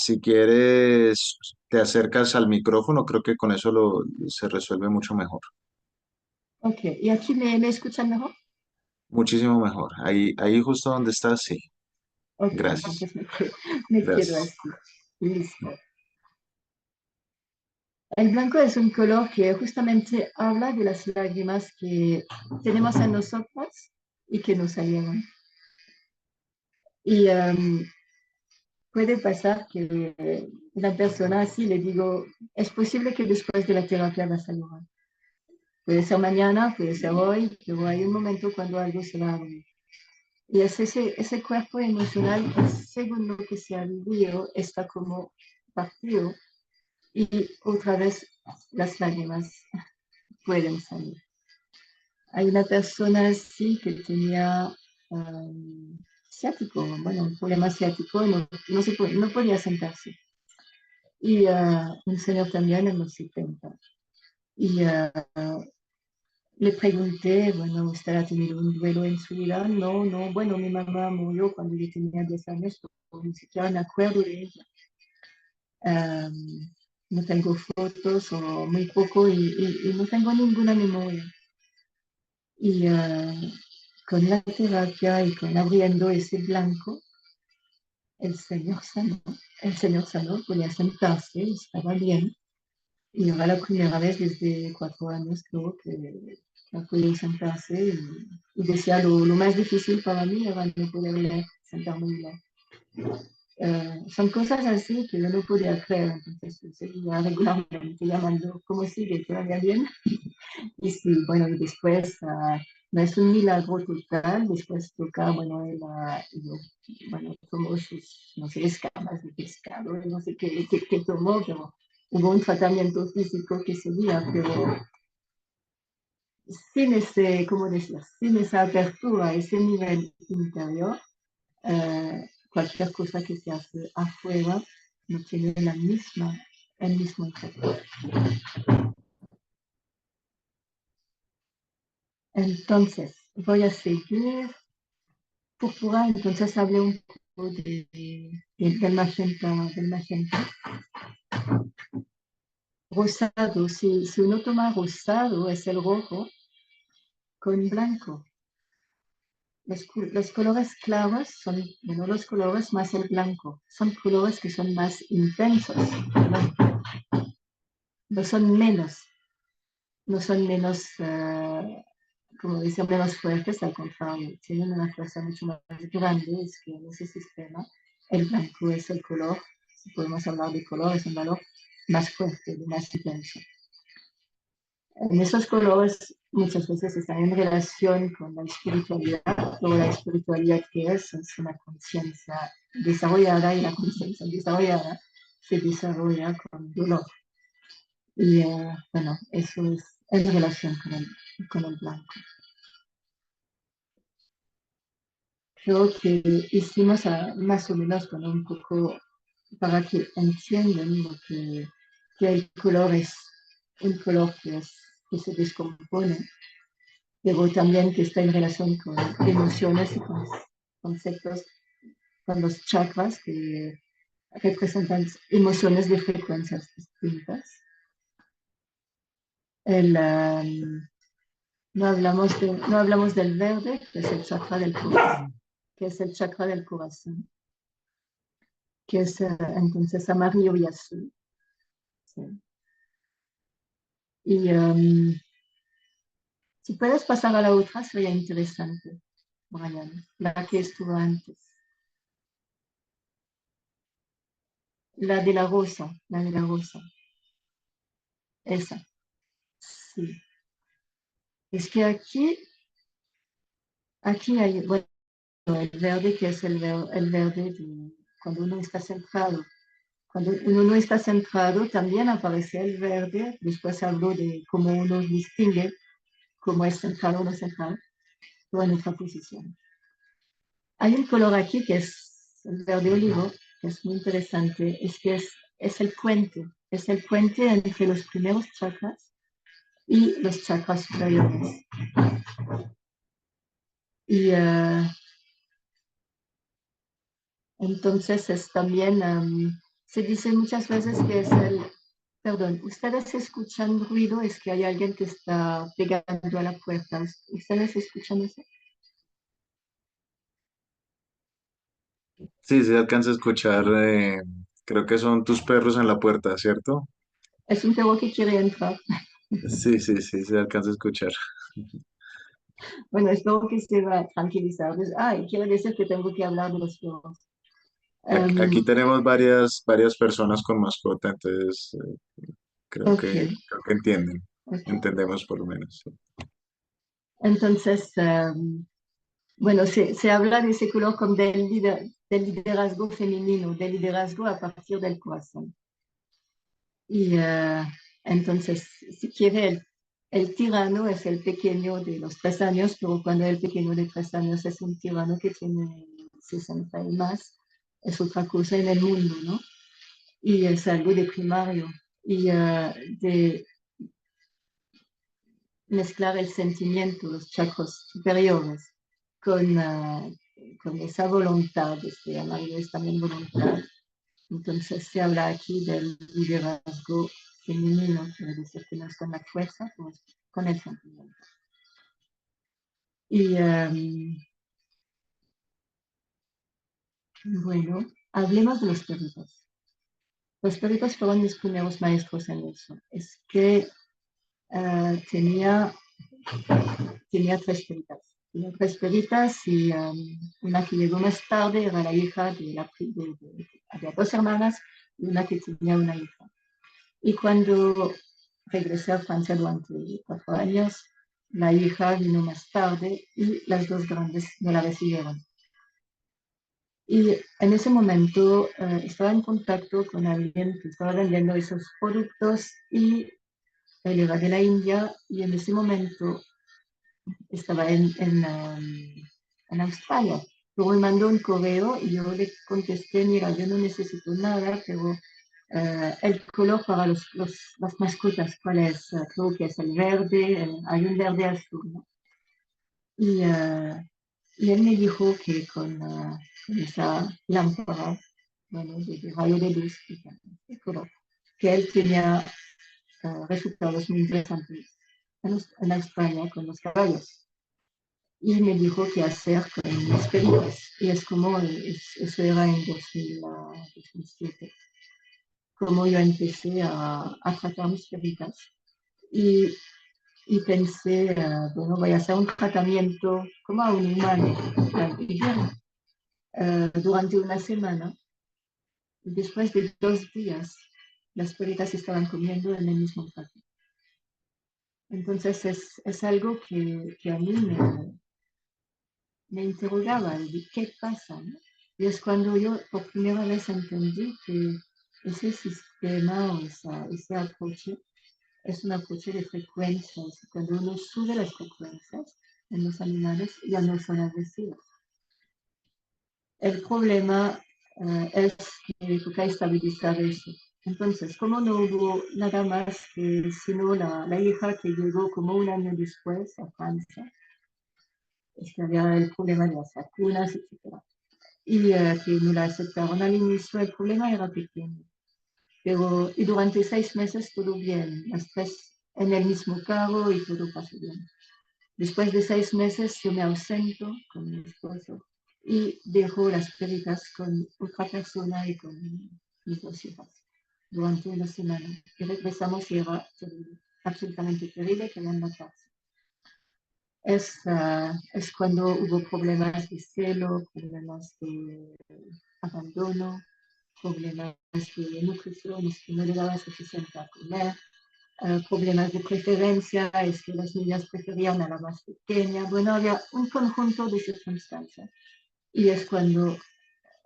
te acercas al micrófono, creo que con eso se resuelve mucho mejor, Ok, ¿y aquí me escuchan mejor? muchísimo mejor. Ahí justo donde estás, sí. Ok, Gracias, entonces me quedo gracias. así. Listo. El blanco es un color que justamente habla de las lágrimas que tenemos en nosotros y que nos salieron. Y puede pasar que una persona así le digo, es posible que después de la terapia vas a llorar. Puede ser mañana, puede ser hoy, pero hay un momento cuando algo se va a abrir. Y es ese cuerpo emocional que según lo que se ha vivido está como partido y otra vez las lágrimas pueden salir. Hay una persona así que tenía ciático, bueno, un problema ciático, no podía sentarse. Y un señor también en los 70. Y le pregunté, bueno, ¿usted ha tenido un duelo en su vida? No, no, bueno, mi mamá murió cuando yo tenía 10 años, pero ni siquiera me acuerdo de ella. No tengo fotos o muy poco y no tengo ninguna memoria. Y con la terapia y con abriendo ese blanco, el señor sanó. El señor sanó, podía sentarse, estaba bien. Y era la primera vez desde 4 años, creo, que no podía sentarse. Y decía, lo más difícil para mí era no poder leer, sentarme y leer. Son cosas así que yo no podía creer, entonces seguía regularmente llamando, ¿cómo sigue? ¿Todavía bien? Y sí, bueno, y después no es un milagro total, después toca, bueno, bueno, tomó sus, no sé, escamas de pescado, no sé qué tomó, pero hubo un tratamiento físico que seguía, pero sin ese, ¿cómo decir? Sin esa apertura, ese nivel interior, cualquier cosa que se hace afuera no tiene el mismo efecto. Entonces, voy a seguir. Púrpura, entonces hablé un poco del magenta. Rosado, si uno toma rosado, es el rojo con blanco. Los colores claros son, bueno, los colores más el blanco. Son colores que son más intensos, ¿no? No son menos, no son menos, como dicen, menos fuertes, al contrario, tienen una fuerza mucho más grande, es que en ese sistema el blanco es el color, si podemos hablar de color, es un valor más fuerte, más intenso. En esos colores muchas veces están en relación con la espiritualidad, o la espiritualidad que es una conciencia desarrollada y la conciencia desarrollada se desarrolla con dolor. Y bueno, eso es en relación con el blanco. Creo que hicimos más o menos con un poco para que entiendan que el color es un color que se descompone, pero también que está en relación con emociones y con conceptos, con los chakras que representan emociones de frecuencias distintas. El, no hablamos del verde, que es el chakra del corazón, que es el chakra del corazón, que es entonces amarillo y azul. Sí. Y si puedes pasar a la otra, sería interesante, Brian, la que estuvo antes. la de la rosa, esa, sí. Es que aquí hay, bueno, el verde que es el verde de cuando uno está centrado. Cuando uno no está centrado, también aparece el verde. Después hablo de cómo uno distingue cómo es centrado o no centrado, o en otra posición. Hay un color aquí que es el verde olivo, que es muy interesante, es es el puente entre los primeros chakras y los chakras superiores. Y entonces es también, se dice muchas veces que es el, perdón, ustedes escuchan ruido, es que hay alguien que está pegando a la puerta. ¿Ustedes escuchan eso? Sí, se alcanza a escuchar, creo que son tus perros en la puerta, ¿cierto? Es un perro que quiere entrar. Sí, sí, sí, se alcanza a escuchar. Bueno, espero que se va a tranquilizar. Y quiere decir que tengo que hablar de los perros. Aquí Um, tenemos varias personas con mascota, entonces ok, creo que entienden, ok. entendemos por lo menos. Sí. Entonces, bueno, se habla de ese color como del liderazgo femenino, del liderazgo a partir del corazón. Y entonces, si quiere, el tirano es el pequeño de los 3 años, pero cuando el pequeño de 3 años es un tirano que tiene 60 y más, es otra cosa en el mundo, ¿no? Y es algo de primario. Y de mezclar el sentimiento, los chakras superiores, con, con esa voluntad, este amarillo es también voluntad. Entonces se habla aquí del liderazgo femenino, quiere decir que no es con la fuerza, pues con el sentimiento. Y bueno, hablemos de los perritos. Los perritos fueron mis primeros maestros en eso. Es que tenía tres peritas. Tenía tres peritas y una que llegó más tarde era la hija había dos hermanas y una que tenía una hija. Y cuando regresé a Francia durante 4 años, la hija vino más tarde y las dos grandes no la recibieron. Y en ese momento estaba en contacto con alguien que estaba vendiendo esos productos y él era de la India y en ese momento estaba en Australia. Luego me mandó un correo y yo le contesté, mira, yo no necesito nada, pero el color para las mascotas, ¿cuál es? Creo que es el verde, hay un verde azul, ¿no? Y, y él me dijo que con esa lámpara, bueno, de rayo de luz, de color, que él tenía resultados muy interesantes en Australia con los caballos y me dijo qué hacer con mis perritos. Y es como, eso era en 2007, como yo empecé a tratar mis perritas. Y, y pensé, bueno, voy a hacer un tratamiento como a un humano. Y bien, durante una semana, después de 2 días, las perritas estaban comiendo en el mismo plato. Entonces es algo que a mí me interrogaba, ¿qué pasa? ¿No? Y es cuando yo por primera vez entendí que ese sistema o ese approach es un approach de frecuencias. Cuando uno sube las frecuencias en los animales, ya no son agresivos. El problema es que toca estabilizar eso. Entonces, como no hubo nada más que sino la hija que llegó como un año después a Francia, es que había el problema de las vacunas, etc. Y que no la aceptaron al inicio, el problema era pequeño. Pero, y durante 6 meses todo bien, las tres en el mismo carro y todo pasó bien. Después de 6 meses yo me ausento con mi esposo y dejo las perritas con otra persona y con mis dos hijas durante una semana. Y regresamos y era terrible, absolutamente terrible, querían matarse. Es cuando hubo problemas de celo, problemas de abandono, problemas de nutrición, es que no le daba suficiente a comer, problemas de preferencia, es que las niñas preferían a la más pequeña. Bueno, había un conjunto de circunstancias y es cuando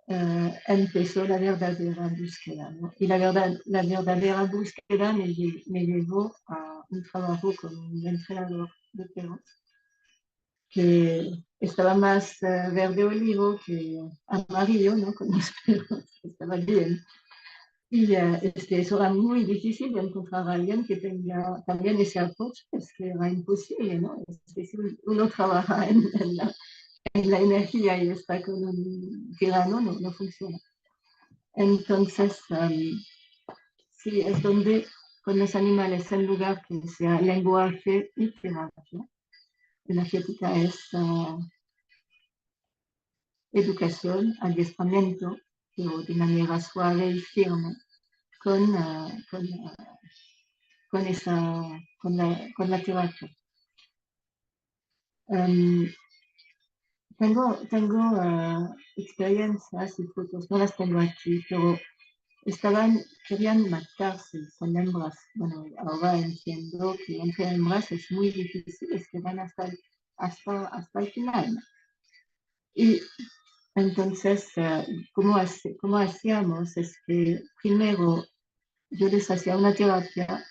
empezó la verdadera búsqueda, ¿no? Y la verdadera búsqueda me llevó a un trabajo con un entrenador de perros que estaba más verde olivo que amarillo, ¿no? Con los perros, estaba bien. Y eso era muy difícil de encontrar a alguien que tenga también ese approach, es que era imposible, ¿no? Es que si uno trabaja en la energía y está con un tirano, no funciona. Entonces, sí, es donde con los animales, en lugar que sea lenguaje y terapia, energética es educación, adiestramiento, pero de manera suave y firme, con, con, esa, con la terapia. Tengo experiencias y fotos, no las tengo aquí, pero querían matarse, son hembras. Bueno, ahora entiendo que entre hembras es muy difícil, es que van hasta el final, ¿no? Y entonces, ¿cómo hacíamos? Es que primero yo les hacía una terapia,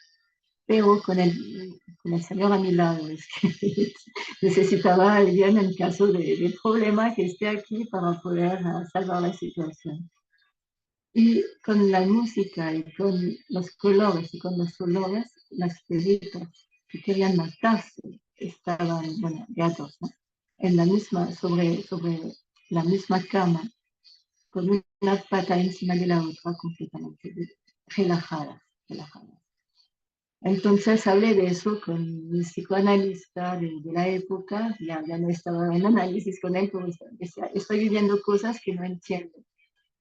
pero con el Señor a mi lado, es que necesitaba a alguien en caso de problema que esté aquí para poder salvar la situación. Y con la música y con los colores y con los olores, las perritas que querían matarse estaban, bueno, gatos, ¿no? En la misma, sobre la misma cama, con una pata encima de la otra, completamente relajadas. Entonces hablé de eso con mi psicoanalista de la época, ya no estaba en análisis con él, pero decía, estoy viviendo cosas que no entiendo.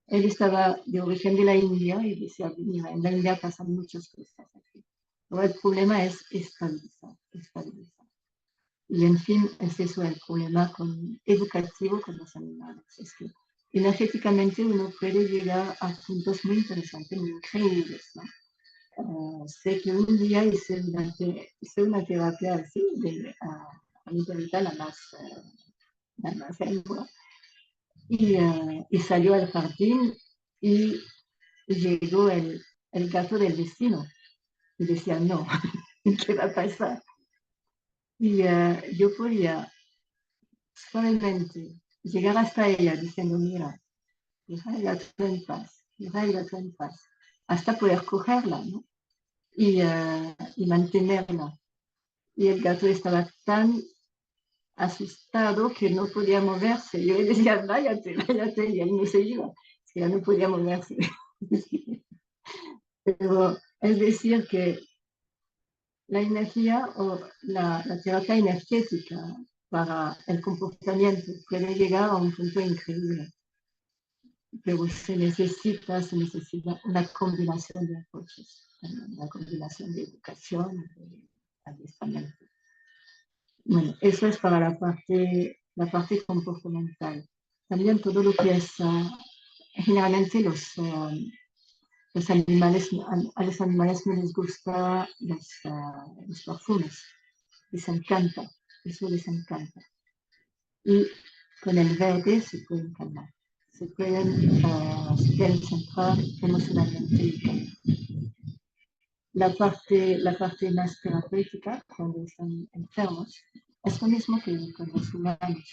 Él estaba de origen de la India y decía, mira, en la India pasan muchas cosas aquí. Pero el problema es estabilizar. Y en fin, es eso el problema educativo con los animales. Es que energéticamente uno puede llegar a puntos muy interesantes, muy increíbles, ¿no? Sé que un día hice una terapia así, a mi perrita, la más antigua, y salió al jardín y llegó el gato del vecino y decía, no, ¿qué va a pasar? Y yo podía suavemente llegar hasta ella diciendo, mira, deja el gato en paz, deja el gato en paz, hasta poder cogerla, ¿no? Y mantenerla. Y el gato estaba tan asustado que no podía moverse. Yo le decía, váyate, váyate, y él no se iba, es que ya no podía moverse. Pero es decir que la energía o la terapia energética para el comportamiento puede llegar a un punto increíble, pero se necesita una combinación de approaches, una combinación de educación, de adiestramiento. Bueno, eso es para la parte comportamental. También todo lo que es, generalmente los animales, a los animales no les gusta los perfumes, les encanta, eso les encanta. Y con el verde se pueden calmar, se pueden centrar emocionalmente y calmar. La parte más terapéutica, cuando están enfermos, es lo mismo que con los humanos.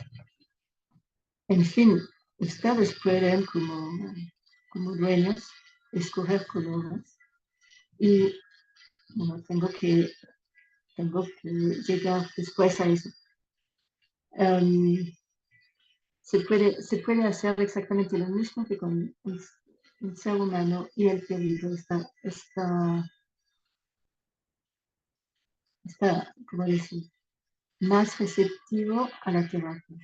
En fin, ustedes pueden, como dueños, escoger colores y bueno, tengo que llegar después a eso. Se puede hacer exactamente lo mismo que con un ser humano y el perrito está, como decir, más receptivo a la terapia.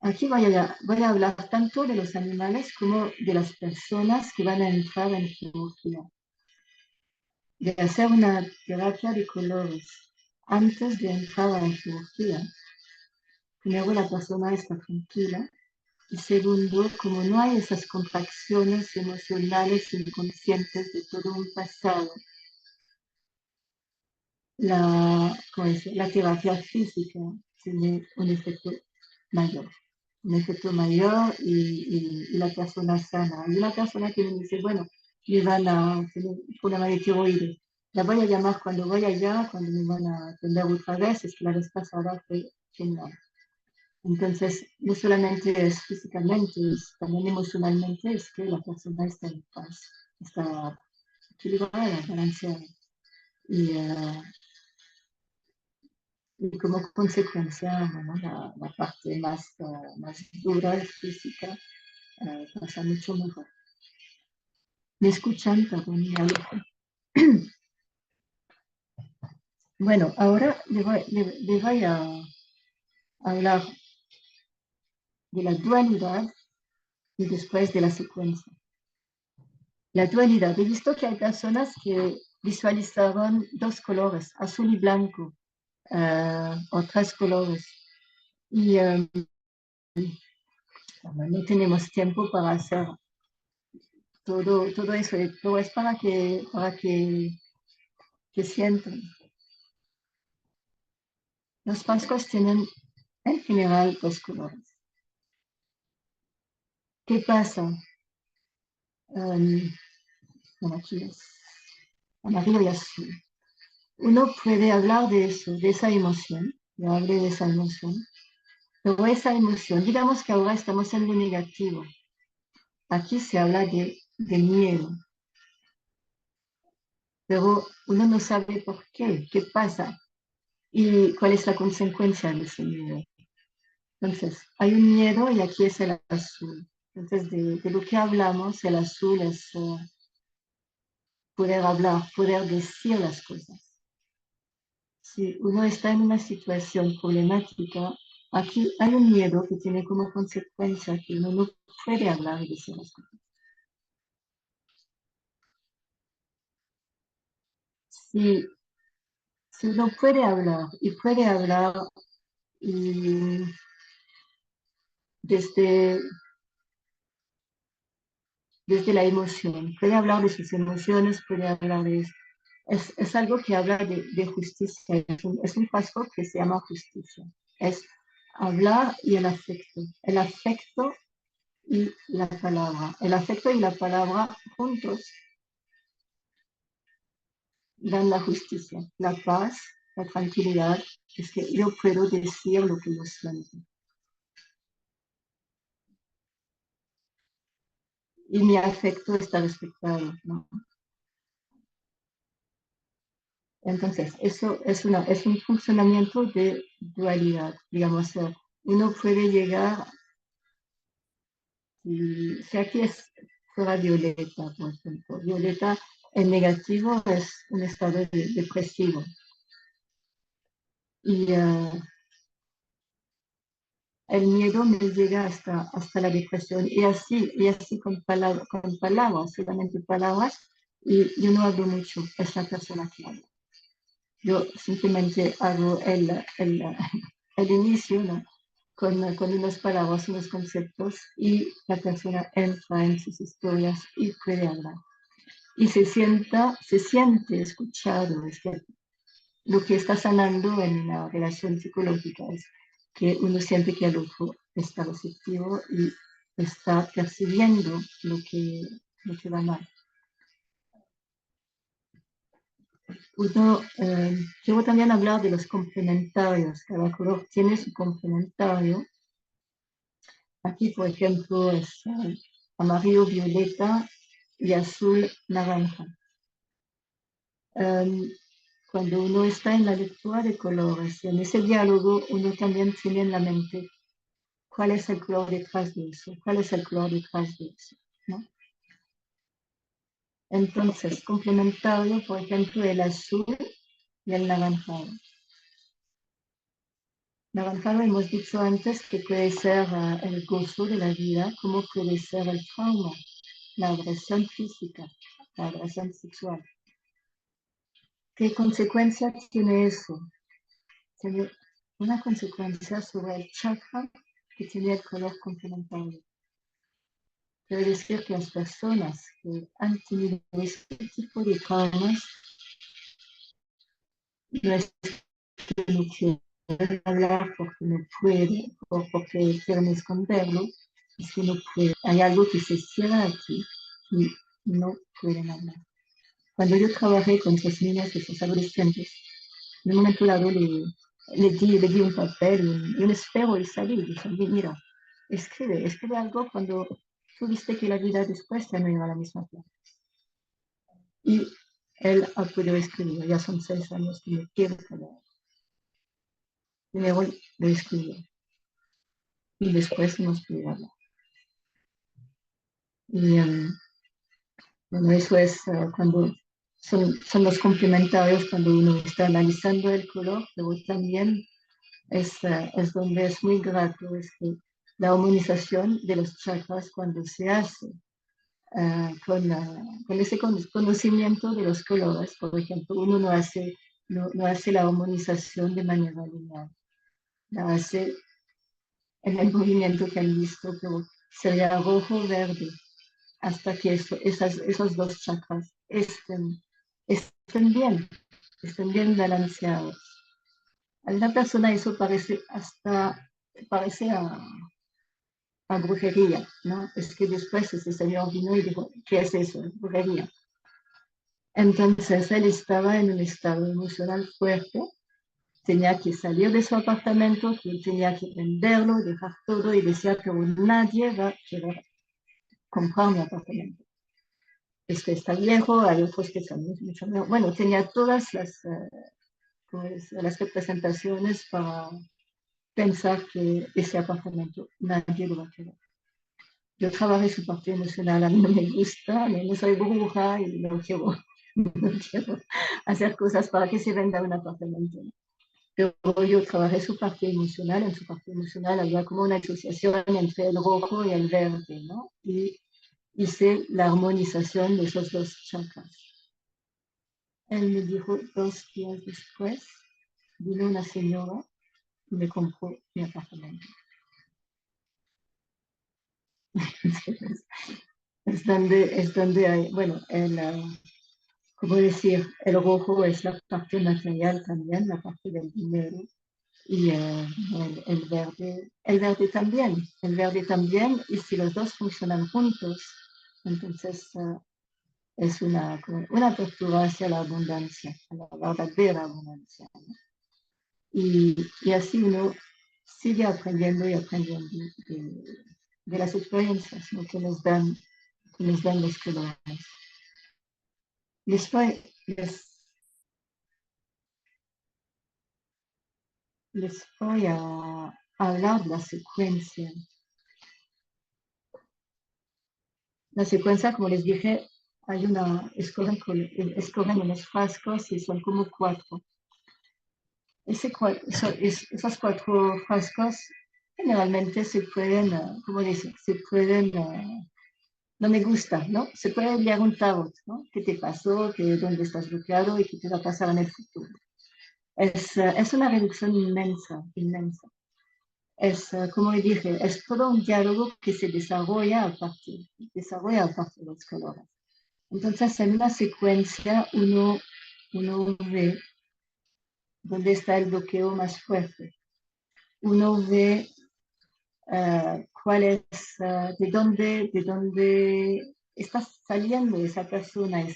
Aquí voy a hablar tanto de los animales como de las personas que van a entrar en cirugía. De hacer una terapia de colores antes de entrar a la cirugía. Primero la persona está tranquila, Y segundo, como no hay esas contracciones emocionales inconscientes de todo un pasado, la terapia física tiene mayor, un efecto mayor y la persona sana. Hay una persona que me dice, bueno, me van a tener un problema de tiroides. La voy a llamar cuando voy allá, cuando me van a atender otra vez, es que la vez pasada fue genial. Entonces, no solamente es físicamente, es también emocionalmente, es que la persona está en paz, está equilibrada, balanceada. Y, y como consecuencia, bueno, la parte más dura y física pasa mucho mejor. ¿Me escuchan? Perdón, me alejo. Bueno, ahora le voy a hablar de la dualidad y después de la secuencia. La dualidad. He visto que hay personas que visualizaron dos colores, azul y blanco, o tres colores. Y no tenemos tiempo para hacer todo eso, todo es que sientan. Los pascos tienen en general dos colores. ¿Qué pasa? Bueno, aquí es amarillo y azul. Uno puede hablar de eso, de esa emoción. Yo hablé de esa emoción. Pero esa emoción, digamos que ahora estamos en lo negativo. Aquí se habla de miedo. Pero uno no sabe por qué pasa y cuál es la consecuencia de ese miedo. Entonces, hay un miedo y aquí es el azul. Entonces, de lo que hablamos, el azul es poder hablar, poder decir las cosas. Si uno está en una situación problemática, aquí hay un miedo que tiene como consecuencia que uno no puede hablar y decir las cosas. Si, si uno puede hablar y puede hablar y desde, desde la emoción, puede hablar de sus emociones, puede hablar de eso. Es algo que habla de justicia, es un paso que se llama justicia. Es hablar y el afecto y la palabra. El afecto y la palabra juntos dan la justicia, la paz, la tranquilidad. Es que yo puedo decir lo que yo siento. Y mi afecto está respetado, ¿no? Entonces, eso es un funcionamiento de dualidad, digamos. Uno puede llegar, si aquí fuera violeta, por ejemplo, violeta en negativo es un estado depresivo. Y el miedo me llega hasta la depresión. Y así con palabras, solamente palabras, y yo no hablo mucho, es la persona que habla. Yo simplemente hago el inicio, ¿no? Con unas palabras, unos conceptos, y la persona entra en sus historias y puede hablar. Y se siente escuchado. Es que lo que está sanando en una relación psicológica es que uno siente que el otro está receptivo y está percibiendo lo que va mal. Quiero también hablar de los complementarios. Cada color tiene su complementario. Aquí, por ejemplo, es amarillo, violeta y azul, naranja. Cuando uno está en la lectura de colores y en ese diálogo, uno también tiene en la mente cuál es el color detrás de eso, cuál es el color detrás de eso, ¿no? Entonces, complementario, por ejemplo, el azul y el naranjado. Naranjado hemos dicho antes que puede ser el gozo de la vida, como puede ser el trauma, la agresión física, la agresión sexual. ¿Qué consecuencia tiene eso? Tiene una consecuencia sobre el chakra que tiene el color complementario. Quiere decir que las personas que han tenido este tipo de traumas no es que no quieren hablar porque no pueden o porque quieren esconderlo, es que no pueden. Hay algo que se cierra aquí y no pueden hablar. Cuando yo trabajé con esos niños, esos adolescentes, en un momento dado le di un papel y un espejo y salí y dije, mira, escribe algo cuando tú viste que la vida después ya no iba a la misma forma. Y él ha podido escribir, ya son 6 años que me quiero quedar. Primero lo escribió y después hemos podido hablar. Y bueno, eso es cuando son los complementarios, cuando uno está analizando el color, pero también es donde es muy grato, es que la armonización de los chakras cuando se hace con ese conocimiento de los colores, por ejemplo, uno no hace la armonización de manera lineal, la hace en el movimiento que han visto, pero sería rojo-verde, hasta que esos dos chakras estén bien balanceados. A una persona eso parece a brujería, ¿no? Es que después ese señor vino y dijo, ¿qué es eso? Brujería. Entonces él estaba en un estado emocional fuerte, tenía que salir de su apartamento, que tenía que venderlo, dejar todo y decía que nadie va a querer comprar mi apartamento. Es que está viejo, hay otros que son mucho mejor. Bueno, tenía todas las representaciones para pensar que ese apartamento nadie lo va a querer. Yo trabajé su parte emocional, a mí no me gusta, no soy bruja y no quiero hacer cosas para que se venda un apartamento. Pero yo trabajé su parte emocional, en su parte emocional había como una asociación entre el rojo y el verde, ¿no? Y hice la armonización de esos dos chakras. Él me dijo 2 días después, vino una señora y me compró mi apartamento. es donde hay, bueno, ¿cómo decir? El rojo es la parte material también, la parte del dinero, y el verde también, y si los dos funcionan juntos, entonces es una apertura hacia la abundancia, a la verdadera abundancia, ¿no? Y así uno sigue aprendiendo y aprendiendo de las experiencias, ¿no? que nos dan los colores. Les voy, les voy a hablar de la secuencia. La secuencia, como les dije, escogen unos frascos y son como 4. Esos 4 frascos generalmente se pueden, ¿cómo decir? No me gusta, ¿no? Se puede enviar un tarot, ¿no? ¿Qué te pasó? ¿Dónde estás bloqueado? ¿Y qué te va a pasar en el futuro? Es una reducción inmensa, inmensa. Como dije, es todo un diálogo que se desarrolla a partir de los colores. Entonces, en una secuencia, uno ve dónde está el bloqueo más fuerte. Uno ve cuál es, de dónde está saliendo esa persona,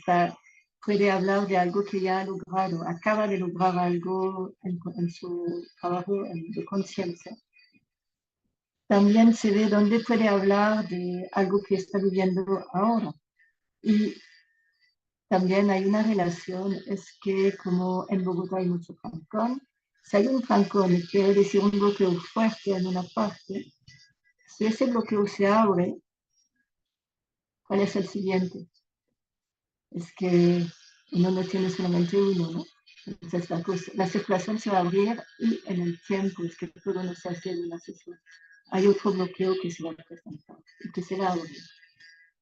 puede hablar de algo que ya ha logrado, acaba de lograr algo en su trabajo de conciencia. También se ve dónde puede hablar de algo que está viviendo ahora. Y también hay una relación, es que como en Bogotá hay mucho trancón, si hay un trancón y quiere decir un bloqueo fuerte en una parte, si ese bloqueo se abre, ¿cuál es el siguiente? Es que uno no tiene solamente uno, ¿no? Entonces la circulación se va a abrir y en el tiempo es que todo no se hace de una sesión. Hay otro bloqueo que se va a presentar y que se va a abrir.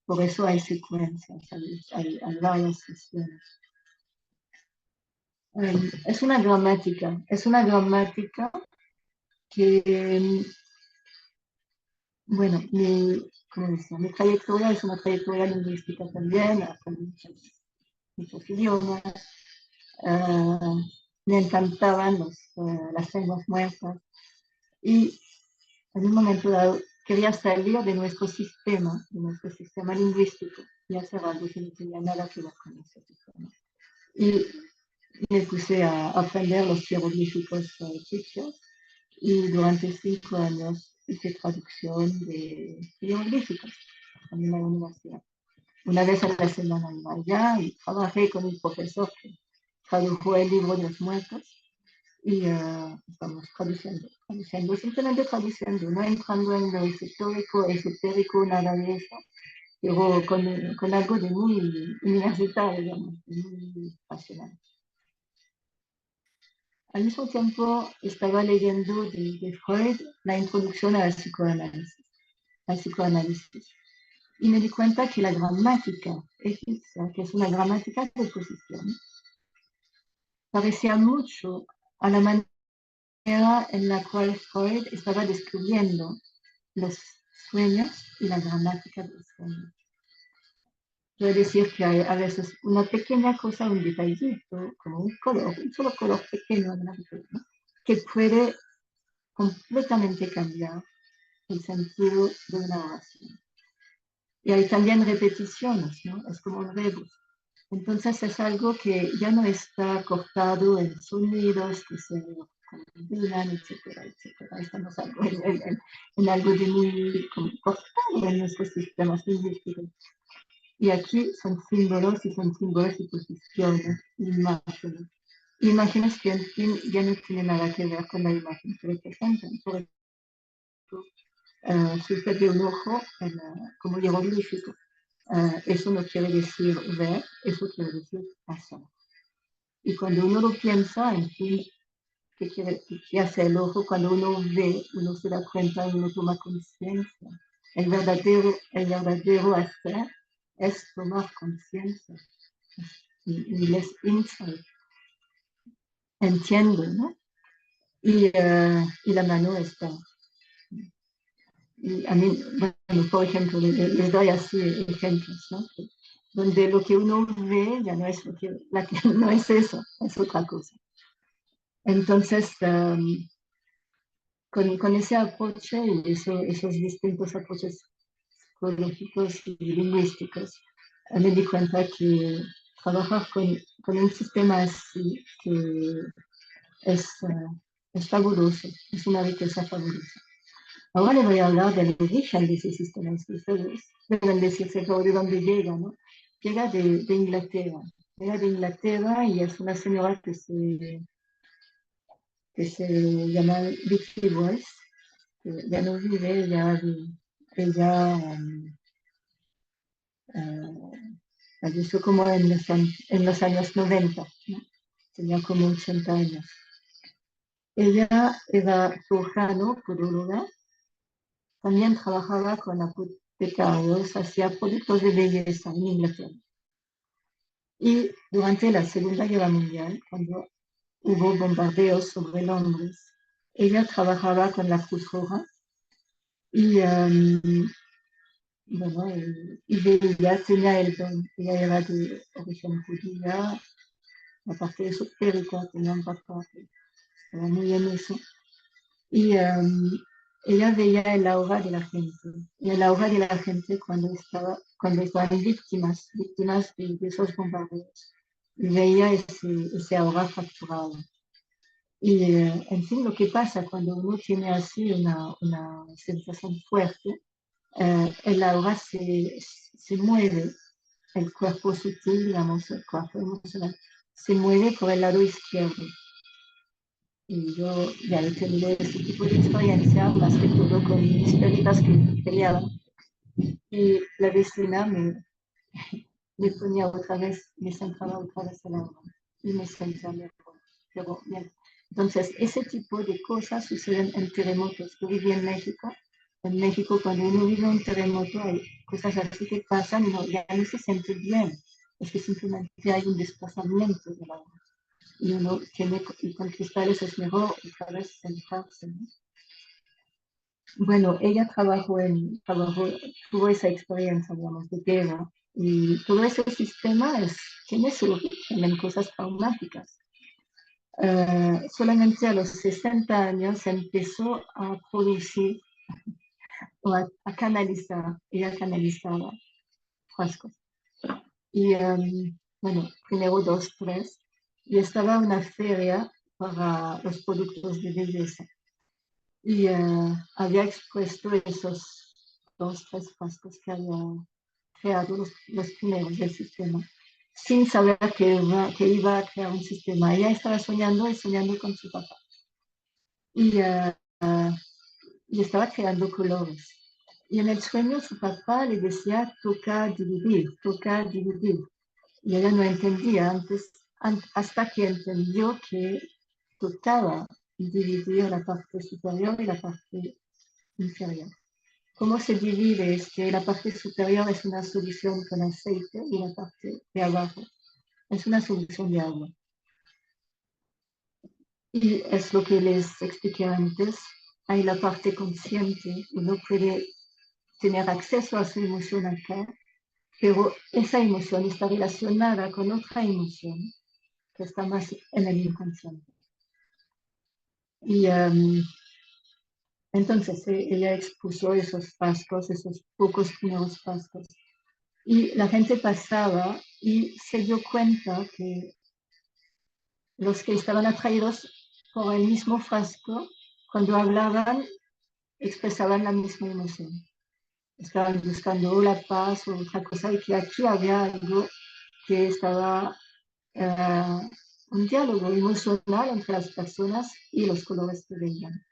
Por eso hay secuencias, hay varias sesiones. Es una gramática que Bueno, como decía, mi trayectoria es una trayectoria lingüística también, aprendí muchos idiomas, ah, me encantaban las lenguas muertas y en un momento dado quería salir de nuestro sistema lingüístico y hacer algo que no tenía nada que ver con ese sistema. Y me puse a aprender los jeroglíficos egipcios y durante 5 años hice traducción de jeroglíficos en la universidad. Una vez a la semana iba allá y trabajé con un profesor que tradujo el libro de los muertos y estamos traduciendo, simplemente traduciendo, no entrando en lo histórico, esotérico, nada de eso, pero con algo de muy universitario, digamos, de muy apasionante. Al mismo tiempo estaba leyendo de Freud la introducción al psicoanálisis, y me di cuenta que la gramática egipcia, que es una gramática de posición, parecía mucho a la manera en la cual Freud estaba describiendo los sueños y la gramática de los sueños. Quiero decir que hay a veces una pequeña cosa, un detallito, como un color, un solo color pequeño, que puede completamente cambiar el sentido de una oración. Y hay también repeticiones, ¿no? Es como un rebus. Entonces es algo que ya no está cortado en sonidos que se combinan, etcétera, etcétera. Estamos en algo de muy cortado en nuestros sistemas lingüísticos. Y aquí son símbolos y posiciones, imágenes. Imágenes que en fin ya no tienen nada que ver con la imagen que representan. Por ejemplo, si usted ve un ojo como jeroglífico, eso no quiere decir ver, eso quiere decir pasar. Y cuando uno lo piensa, en fin, ¿qué hace el ojo? Cuando uno ve, uno se da cuenta, uno toma conciencia. El verdadero hacer es tomar conciencia. Y les insight, entiendo, ¿no? Y la mano está. Y a mí, bueno, por ejemplo, les doy así ejemplos, ¿no? Donde lo que uno ve ya no es, no es eso, es otra cosa. Entonces, con ese approach y esos distintos approaches psicológicos y lingüísticos, me di cuenta que trabajar con un sistema así que es fabuloso, es una riqueza fabulosa. Ahora le voy a hablar del origen de ese sistema que ustedes deben decirse de dónde llega, ¿no? Llega de Inglaterra. Llega de Inglaterra y es una señora que se llama Vicky Wells, que ya no vive, ella falleció como en los años 90, ¿no? Tenía como 80 años. Ella era cirujano, podóloga, también trabajaba con apotecarios, hacía productos de belleza en Inglaterra. Y durante la Segunda Guerra Mundial, cuando hubo bombardeos sobre Londres, ella trabajaba con la Cruz Roja y, bueno, ella tenía el don. Ella era de origen judía, la parte esotérica, tenía un papá que estaba muy en eso. Y ella veía el aura de la gente, y el aura de la gente cuando estaban víctimas de esos bombardeos. Y veía ese aura fracturado. Y en fin, lo que pasa cuando uno tiene así una sensación fuerte, el aura se mueve, el cuerpo sutil, digamos, el cuerpo emocional, se mueve por el lado izquierdo. Y yo ya he tenido ese tipo de experiencia, más que todo con mis perritas que peleaban. Y la vecina me ponía otra vez, me sentaba otra vez el agua y me sentía mejor. Pero, bien. Entonces, ese tipo de cosas suceden en terremotos. Yo viví en México. En México, cuando uno vive un terremoto, hay cosas así que pasan y ya no se siente bien. Es que simplemente hay un desplazamiento del agua. Y uno tiene, y con cristales es mejor otra vez sentarse, ¿no? Bueno, ella tuvo esa experiencia, digamos, de guerra. Y todo ese sistema tiene su origen en cosas traumáticas. Solamente a los 60 años empezó a producir o a canalizar, ella canalizaba frascos. Y bueno, primero dos, tres, y estaba una feria para los productos de belleza. Y había expuesto esos dos, tres frascos que había creado los primeros del sistema, sin saber que iba a crear un sistema. Ella estaba soñando y soñando con su papá. Y, y estaba creando colores. Y en el sueño su papá le decía, toca dividir. Y ella no entendía hasta que entendió que tocaba dividir la parte superior y la parte inferior. ¿Cómo se divide? Es que la parte superior es una solución con aceite y la parte de abajo es una solución de agua. Y es lo que les expliqué antes. Hay la parte consciente, uno puede tener acceso a su emoción acá, pero esa emoción está relacionada con otra emoción que está más en el inconsciente. Y entonces ella expuso esos frascos, esos pocos primeros frascos. Y la gente pasaba y se dio cuenta que los que estaban atraídos por el mismo frasco, cuando hablaban, expresaban la misma emoción. Estaban buscando la paz o otra cosa y que aquí había algo que estaba un diálogo emocional entre las personas y los colores que veían.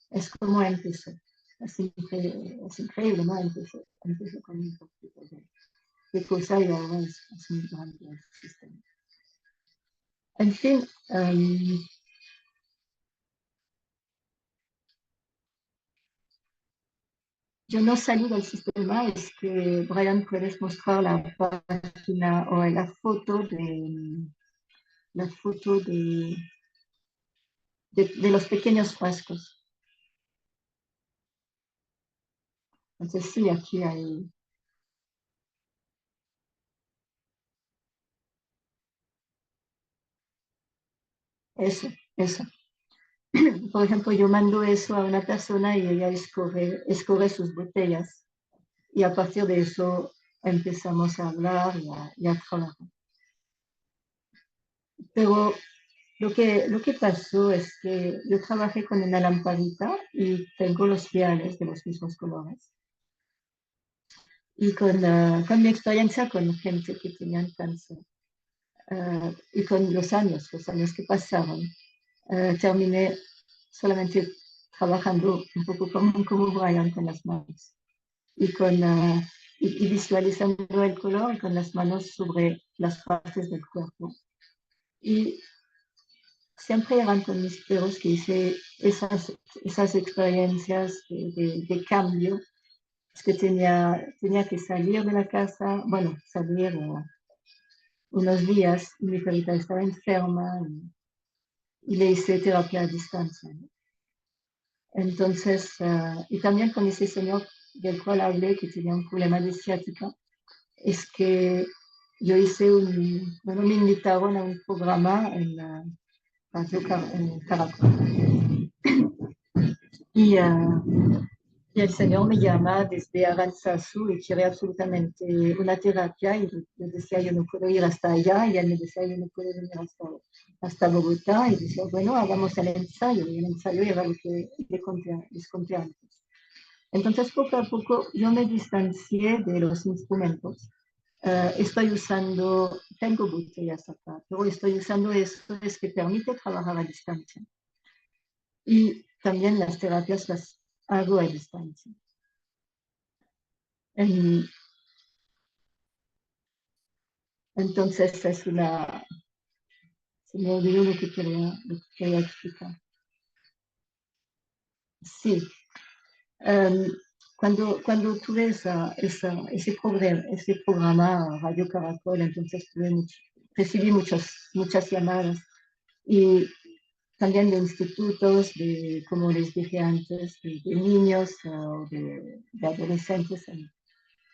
Es como empezó. Es increíble, ¿no? Empezó con un poquito de cosa y ahora es muy grande el sistema. En fin, yo no salí del sistema, es que Brian, puedes mostrar la página o la foto de los pequeños frascos. Entonces sí, aquí hay eso, eso. Por ejemplo, yo mando eso a una persona y ella escoge sus botellas y a partir de eso empezamos a hablar y a trabajar. Pero lo que pasó es que yo trabajé con una lamparita y tengo los viales de los mismos colores. Y con mi experiencia con gente que tenían cáncer y con los años que pasaron, terminé solamente trabajando un poco como Brian con las manos y visualizando el color y con las manos sobre las partes del cuerpo. Y siempre eran con mis perros que hice esas experiencias de cambio. Es que tenía que salir de la casa, bueno, salir unos días y mi perrita estaba enferma y le hice terapia a distancia, ¿no? Entonces, y también con ese señor del cual hablé que tenía un problema de ciática, es que yo hice bueno, me invitaron a un programa en la Radio en Caracol. Y, y el señor me llama desde Aranzazu y quiere absolutamente una terapia. Y yo decía, yo no puedo ir hasta allá. Y él me decía, yo no puedo venir hasta Bogotá. Y decía, bueno, hagamos el ensayo. Y el ensayo era lo que les conté antes. Entonces, poco a poco, yo me distancié de los instrumentos. Estoy usando, tengo botellas acá, pero estoy usando esto, es que permite trabajar a distancia. Y también las terapias las hago a distancia. En, entonces, se me olvidó lo que quería explicar. Sí, um, cuando tuve ese programa Radio Caracol, entonces recibí muchas llamadas y también de institutos, de, como les dije antes, de niños o de adolescentes en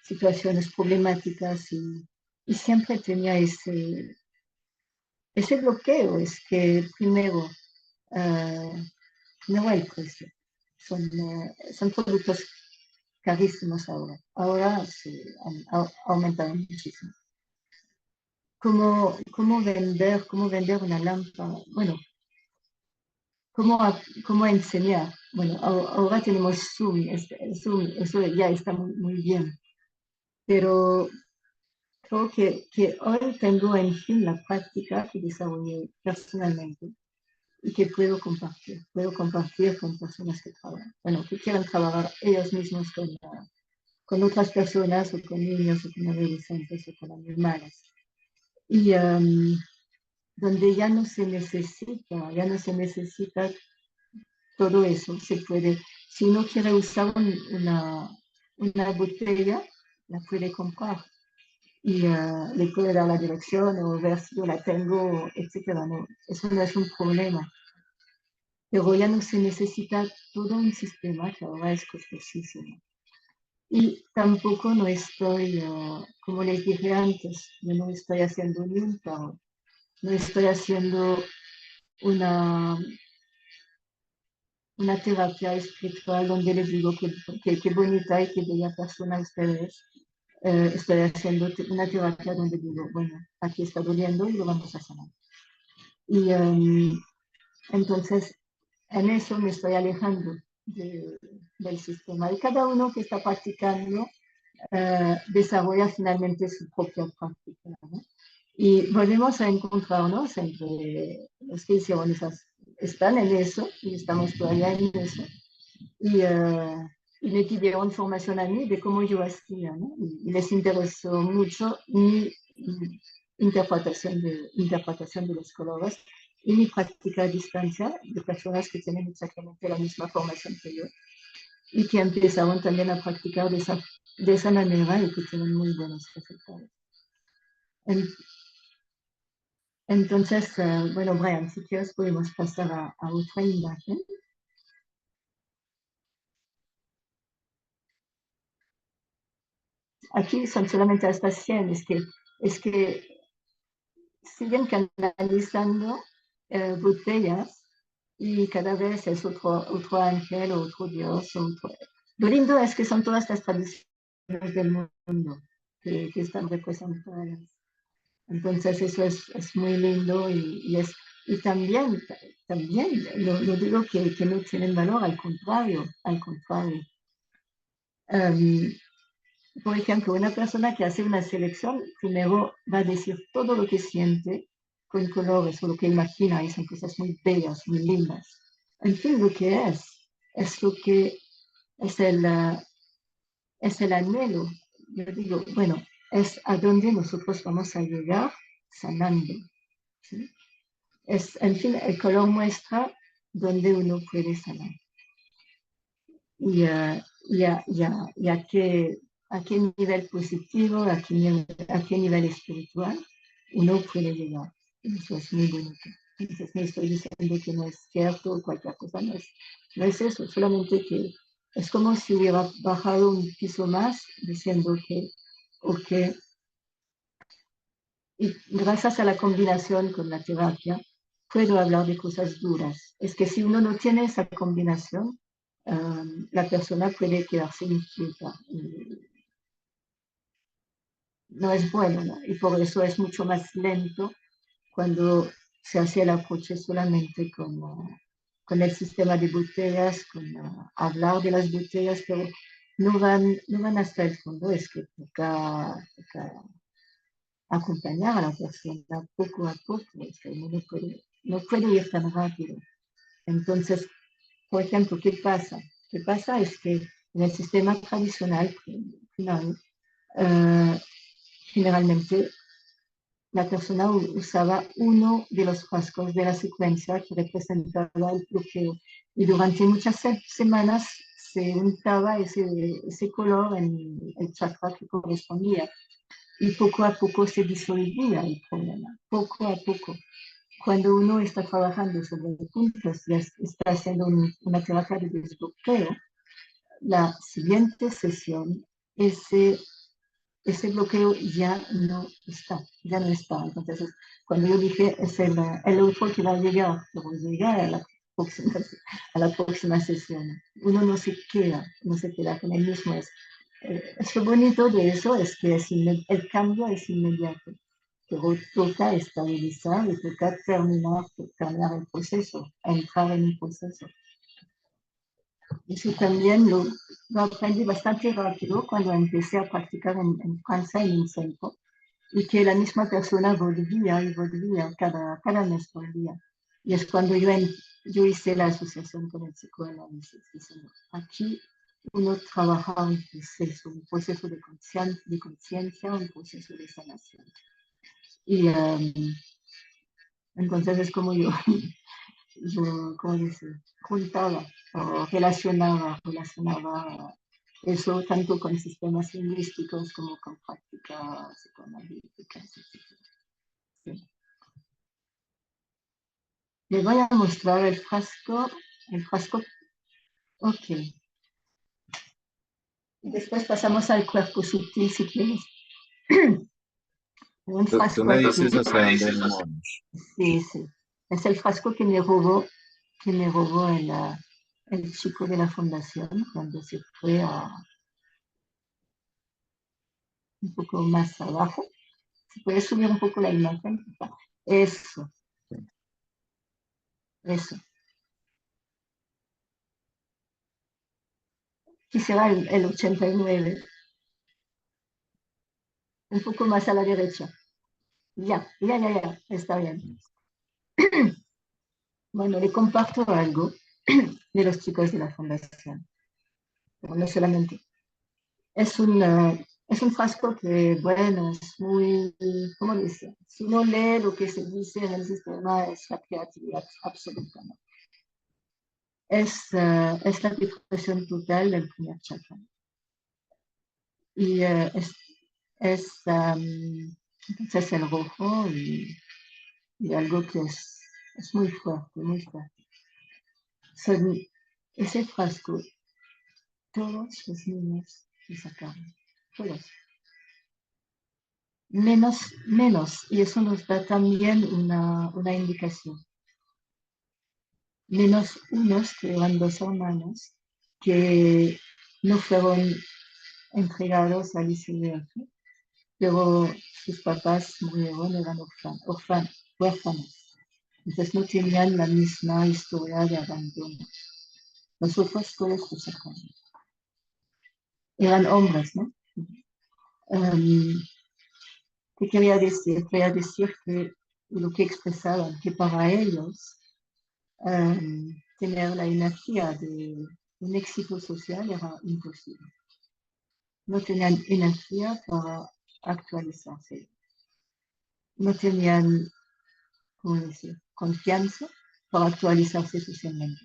situaciones problemáticas y siempre tenía ese bloqueo, es que primero, no el precio, son productos carísimos ahora, ahora se han aumentado muchísimo. Cómo vender una lámpara? Bueno, cómo enseñar. Bueno, ahora tenemos Zoom, Zoom, eso ya está muy bien, pero creo que hoy tengo en fin la práctica que desarrollé personalmente y que puedo compartir con personas que trabajan, bueno, que quieren trabajar ellos mismos con otras personas o con niños o con adolescentes o con animales. Y donde ya no se necesita todo eso, se puede, si uno quiere usar una botella, la puede comprar y le puede dar la dirección o ver si yo la tengo, etcétera. No, eso no es un problema. Pero ya no se necesita todo un sistema que ahora es costosísimo. Y tampoco no estoy, como les dije antes, yo no estoy haciendo ni un tarot, no estoy haciendo una, una terapia espiritual donde les digo que bonita y que bella persona ustedes. Estoy haciendo una terapia donde digo, bueno, aquí está doliendo y lo vamos a sanar. Y entonces, en eso me estoy alejando del sistema. Y cada uno que está practicando desarrolla finalmente su propia práctica, ¿no? Y volvemos a encontrarnos entre los que hicieron están en eso y estamos todavía en eso. Y me pidieron formación a mí de cómo yo hacía, ¿no? Y les interesó mucho mi interpretación de los colores y mi práctica a distancia de personas que tienen exactamente la misma formación que yo y que empezaron también a practicar de esa manera y que tienen muy buenos resultados. En, entonces, bueno, Brian, si quieres podemos pasar a otra imagen. Aquí son solamente hasta 100, es que siguen canalizando botellas y cada vez es otro ángel, otro dios. Lo lindo es que son todas las tradiciones del mundo que están representadas. Entonces eso es muy lindo y también no digo que no tienen valor, al contrario, al contrario. Um, por ejemplo, una persona que hace una selección primero va a decir todo lo que siente con colores o lo que imagina y son cosas muy bellas, muy lindas. En fin, lo que es lo que es es el anhelo. Yo digo, bueno, es a donde nosotros vamos a llegar sanando. ¿Sí? En fin, el color muestra donde uno puede sanar. Y a qué nivel positivo, a qué nivel espiritual uno puede llegar. Eso es muy bonito. Entonces no estoy diciendo que no es cierto o cualquier cosa, no es eso, solamente que es como si hubiera bajado un piso más diciendo que, ok, y gracias a la combinación con la terapia, puedo hablar de cosas duras. Es que si uno no tiene esa combinación, la persona puede quedarse inquieta. No es bueno, ¿no? Y por eso es mucho más lento cuando se hace el approche solamente con el sistema de botellas, con hablar de las botellas, pero no van hasta el fondo, es que toca acompañar a la persona poco a poco, es que no puede ir tan rápido. Entonces, por ejemplo, ¿qué pasa? ¿Qué pasa? Es que en el sistema tradicional, eh, generalmente la persona usaba uno de los frascos de la secuencia que representaba el bloqueo y durante muchas semanas se untaba ese color en el chakra que correspondía y poco a poco se disolvía el problema, poco a poco. cuando uno está trabajando sobre puntos y está haciendo una terapia de desbloqueo, la siguiente sesión, ese bloqueo ya no está. Entonces, cuando yo dije, es el otro que va a llegar, pero llegar a la próxima sesión. Uno no se queda con el mismo. Lo bonito de eso es que el cambio es inmediato, pero toca estabilizar y toca terminar el proceso, entrar en el proceso. Eso también lo aprendí bastante rápido cuando empecé a practicar en Francia en un centro y que la misma persona volvía y volvía, cada mes volvía. Y es cuando yo hice la asociación con el psicoanálisis, diciendo, aquí uno trabaja un proceso de conciencia, un proceso de sanación. Y entonces es como ¿cómo decir? Juntaba o relacionaba eso tanto con sistemas lingüísticos como con prácticas psicoanalíticas, etc. Sí. Les voy a mostrar el frasco, ok. Después pasamos al cuerpo sutil, si quieres. Un Tú frasco me aquí. dices hacia dónde vamos. Sí, sí. Es el frasco que me robó el chico de la fundación cuando se fue un poco más abajo. Si puedes subir un poco la imagen. Eso, eso. Aquí se va el 89, un poco más a la derecha. Ya, está bien. Bueno, le comparto algo de los chicos de la fundación, pero no solamente. Es un frasco que, bueno, es muy, ¿cómo dice? Si uno lee lo que se dice en el sistema, es la creatividad absoluta, ¿no? Es la depresión total del primer chakra. Y entonces el rojo y algo que es muy fuerte, muy fuerte. Son ese frasco, todos los niños se sacaron, todos. Menos, y eso nos da también una indicación. Menos unos que eran dos hermanos que no fueron entregados al ICDF, pero sus papás murieron, eran huérfanos. Entonces no tenían la misma historia de abandono. Nosotros todos los sacamos. Eran hombres, ¿no? Um, ¿Qué quería decir? Quería decir que lo que expresaban, que para ellos tener la energía de un éxito social era imposible. No tenían energía para actualizarse. No tenían, ¿cómo decir?, confianza para actualizarse socialmente.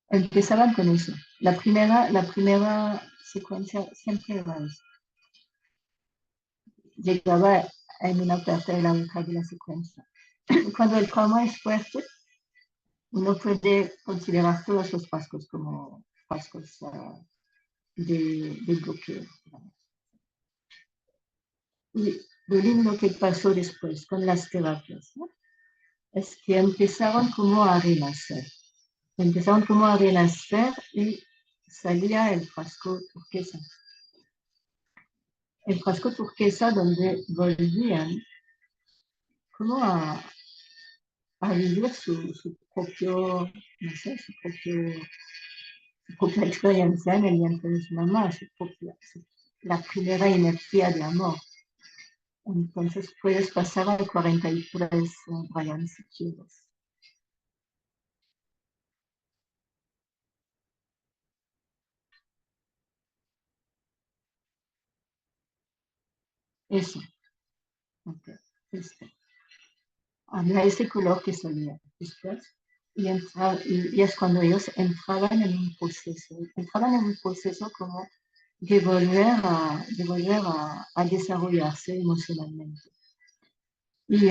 Empezaban con eso. La primera secuencia siempre era eso. Llegaba en una parte de la boca de la secuencia. Cuando el trauma es fuerte, uno puede considerar todos los frascos como frascos de bloqueo. Y lo lindo que pasó después con las terapias, ¿no?, es que empezaron como a renacer. Empezaron como a renacer y salía el frasco turquesa. El frasco turquesa donde volvían como a vivir su propio, no sé, su propia experiencia en el vientre de su mamá, la primera energía de amor. Entonces puedes pasar al 43, Brian, si quieres. Eso, ok, este. Había ese color que salía después y es cuando ellos entraban en un proceso como de volver a desarrollarse emocionalmente. Y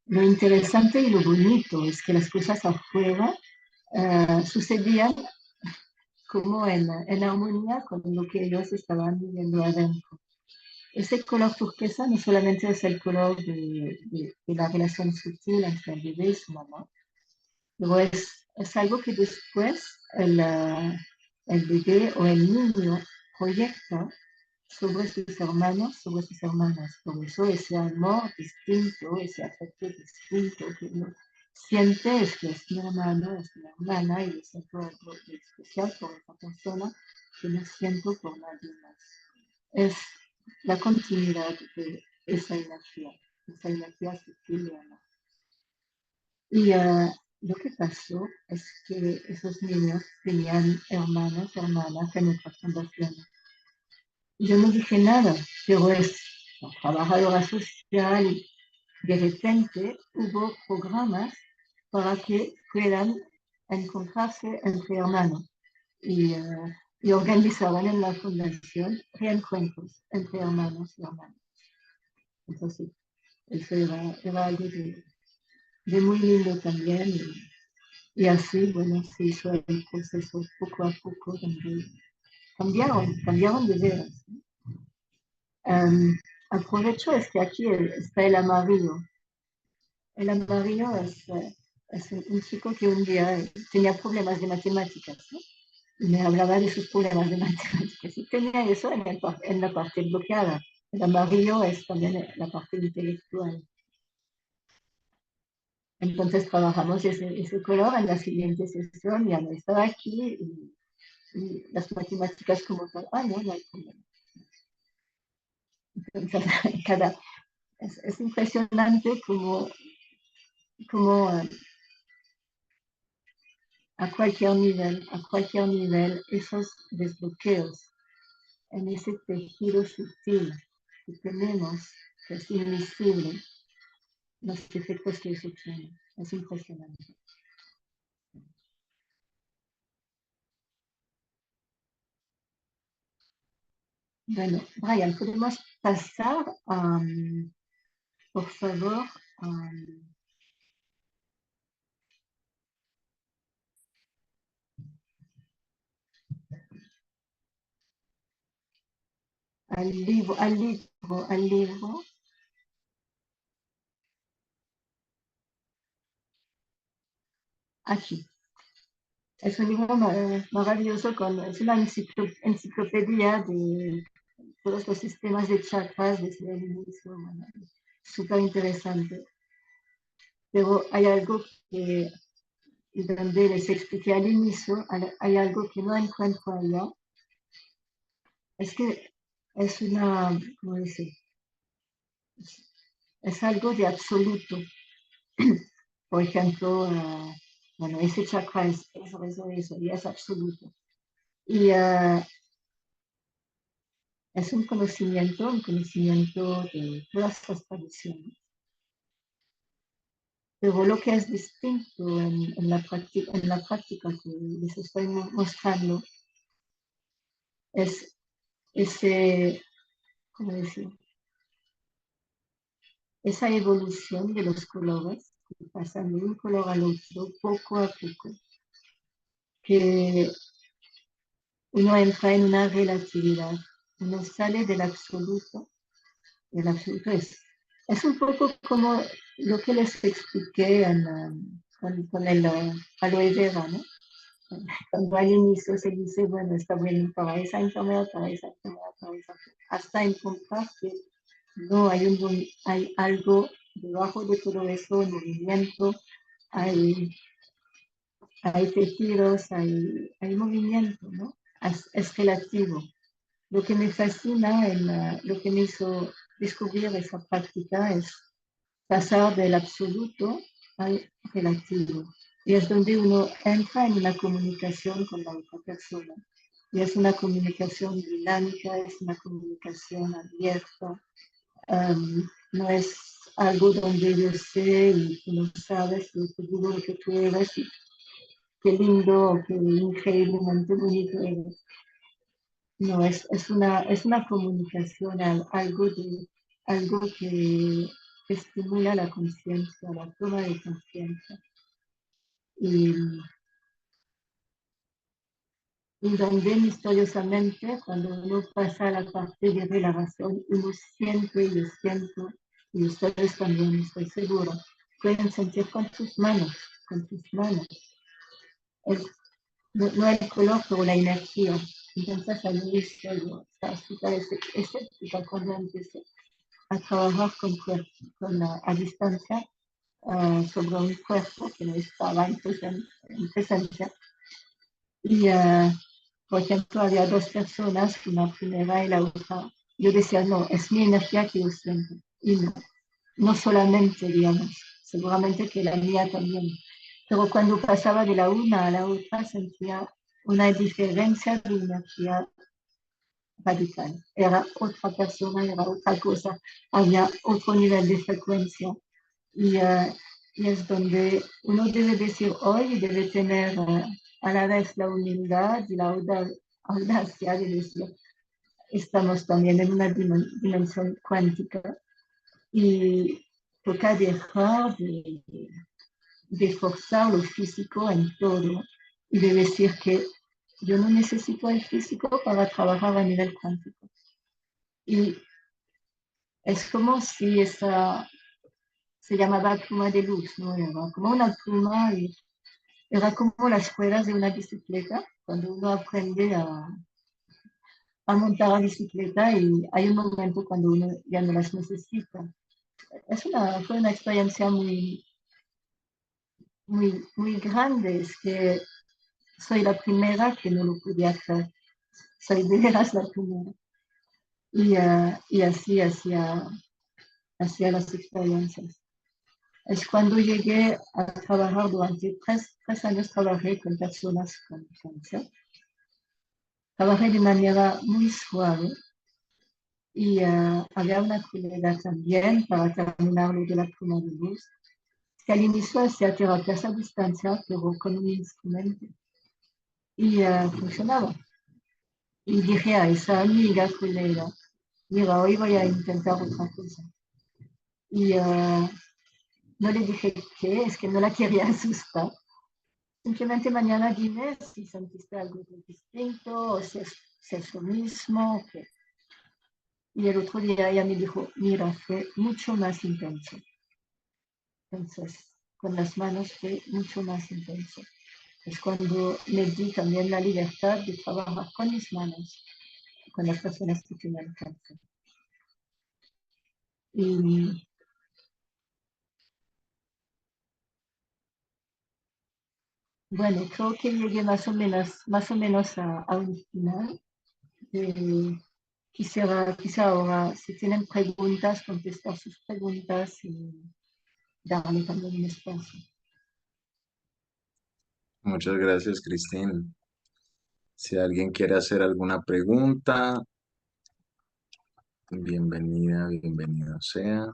lo interesante y lo bonito es que las cosas afuera sucedían como en armonía con lo que ellos estaban viviendo adentro. Ese color turquesa no solamente es el color de la relación sutil entre el bebé y su mamá, pero es algo que después el bebé o el niño proyecta sobre sus hermanos, sobre sus hermanas. Por eso ese amor distinto, ese afecto distinto que uno siente es que es mi hermano, es mi hermana y yo siento algo de especial por esa persona que no siento por nadie más. Es la continuidad de esa energía sutil y amor. Y lo que pasó es que esos niños tenían hermanos, hermanas en otras fundaciones. Yo no dije nada, pero es la trabajadora social y de repente hubo programas para que puedan encontrarse entre hermanos y organizaban en la fundación reencuentros entre hermanos y hermanas. Entonces, eso era algo de muy lindo también y así, bueno, se hizo el proceso poco a poco donde cambiaron de veras. Aprovecho es que aquí está el amarillo. El amarillo es un chico que un día tenía problemas de matemáticas, ¿no? Y me hablaba de sus problemas de matemáticas. Y tenía eso en la parte bloqueada. El amarillo es también la parte intelectual. Entonces trabajamos ese color en la siguiente sesión, ya no estaba aquí y las matemáticas como tal, no, no hay problema. Entonces, es impresionante como a cualquier nivel, esos desbloqueos en ese tejido sutil que tenemos, que es invisible, los efectos que eso tiene. Es impresionante. Bueno, Brian, podemos pasar, por favor, al libro. Aquí. Es un libro maravilloso, es una enciclopedia de todos los sistemas de chakras desde el inicio. Bueno, súper interesante. Pero hay algo que, donde les expliqué al inicio, hay algo que no encuentro allá. Es que es ¿cómo decir? Es algo de absoluto. Por ejemplo, bueno, ese chakra es eso, y es absoluto. Y es un conocimiento de todas las tradiciones. Pero lo que es distinto en la práctica que les estoy mostrando es ese, ¿cómo decir? Esa evolución de los colores, que pasan de un color al otro poco a poco, que uno entra en una relatividad, uno sale del absoluto. El absoluto es un poco como lo que les expliqué con el aloe vera, ¿no? Cuando al inicio se dice, bueno, está bueno para esa enfermedad, para esa enfermedad, para esa enfermedad, hasta encontrar que no hay algo debajo de todo eso, el movimiento, hay, hay tejidos, hay movimiento, ¿no? Es relativo. Lo que me fascina, lo que me hizo descubrir esa práctica es pasar del absoluto al relativo. Y es donde uno entra en una comunicación con la otra persona. Y es una comunicación dinámica, es una comunicación abierta. No es algo donde yo sé y tú no sabes, yo te digo lo que tú eres y qué lindo, qué increíblemente bonito eres. No, es una comunicación, algo que estimula la conciencia, la toma de conciencia. Y, y donde misteriosamente, cuando uno pasa a la parte de la razón, uno siente, yo siento, y ustedes también, estoy seguro, pueden sentir con sus manos, el, no el color, pero la energía. Entonces, al inicio yo estaba súper escéptica cuando empecé a trabajar a distancia sobre un cuerpo que no estaba en presencia. Y, por ejemplo, había dos personas, una primera y la otra. Yo decía, no, es mi energía que yo siento. Y no, no solamente, digamos, seguramente que la mía también. Pero cuando pasaba de la una a la otra, sentía una diferencia de energía radical. Era otra persona, era otra cosa, había otro nivel de frecuencia. Y, y es donde uno debe decir hoy, debe tener a la vez la humildad y la audacia de decir, estamos también en una dimensión cuántica y toca dejar de forzar lo físico en todo y de decir que yo no necesito el físico para trabajar a nivel cuántico. Y es como si esa se llamaba pluma de luz, ¿no? Era como una pluma y era como las ruedas de una bicicleta, cuando uno aprende a montar la bicicleta y hay un momento cuando uno ya no las necesita. Fue una experiencia muy grande, es que soy la primera que no lo podía hacer, soy de veras la primera. Y así hacía las experiencias. Es cuando llegué a trabajar durante tres años, trabajé con personas con cáncer. Trabajé de manera muy suave y había una colega también para terminar lo de la pluma de luz, que al inicio hacía terapias a distancia, pero con un instrumento. Y funcionaba. Y dije a esa amiga colega, mira, hoy voy a intentar otra cosa. Y no le dije qué, es que no la quería asustar. Simplemente mañana dime si sentiste algo distinto o si es lo mismo. ¿Qué? Y el otro día ella me dijo, mira, fue mucho más intenso. Entonces, con las manos fue mucho más intenso. Es cuando me di también la libertad de trabajar con mis manos, con las personas que tienen cáncer. Y bueno, creo que llegué más o menos a un final. Quisiera ahora, si tienen preguntas, contestar sus preguntas y darle también un espacio. Muchas gracias, Cristina. Si alguien quiere hacer alguna pregunta, bienvenida, bienvenido sea.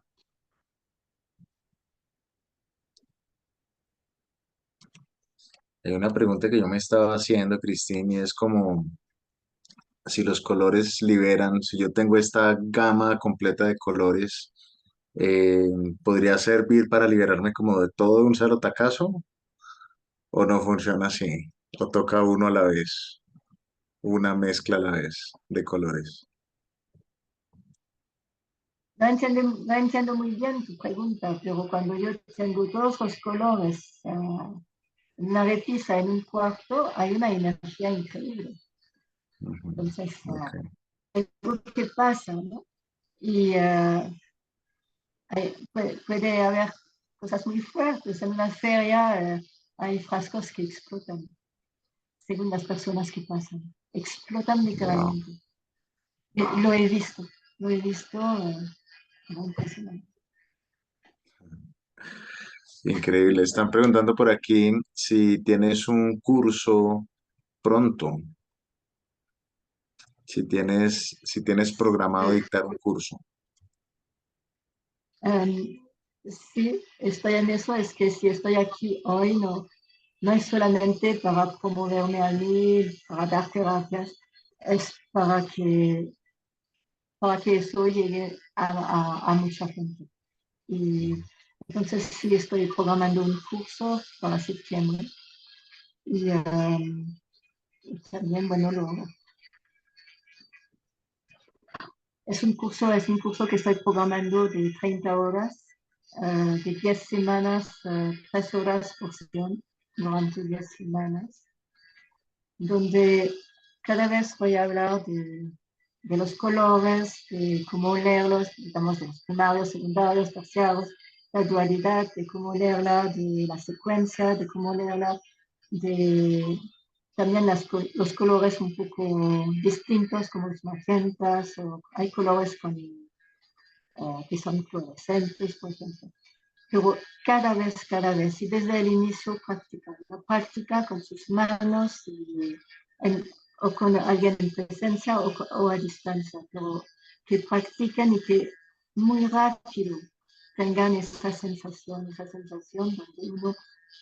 Hay una pregunta que yo me estaba haciendo, Cristina, y es como si los colores liberan, si yo tengo esta gama completa de colores, eh, ¿podría servir para liberarme como de todo de un solo tacazo? ¿O no funciona así? ¿O toca uno a la vez? Una mezcla a la vez de colores. No entiendo muy bien tu pregunta, pero cuando yo tengo todos los colores en una repisa, en un cuarto, hay una energía increíble. Ujú, Entonces, ok. es lo que pasa, ¿no? Y puede haber cosas muy fuertes. En una feria hay frascos que explotan, según las personas que pasan. Explotan Wow. literalmente. Lo he visto, impresionante. Increíble. Están preguntando por aquí si tienes un curso pronto, si tienes programado dictar un curso. Sí, estoy en eso, es que si estoy aquí hoy, no es solamente para promoverme a mí, para dar terapias, es para que eso llegue a mucha gente. Y entonces sí estoy programando un curso para septiembre. Y, y también, bueno, es un curso que estoy programando de 30 horas, de 10 semanas, 3 horas por sesión durante 10 semanas, donde cada vez voy a hablar de los colores, de cómo leerlos, digamos, de los primarios, secundarios, terciarios, la dualidad, de cómo leerla, de la secuencia, de cómo leerla, de también los colores un poco distintos, como los magentas, o hay colores que son fluorescentes, por ejemplo. Pero cada vez, y desde el inicio practicar, la práctica con sus manos en, o con alguien en presencia o a distancia, pero que practiquen y que muy rápido tengan esa sensación donde uno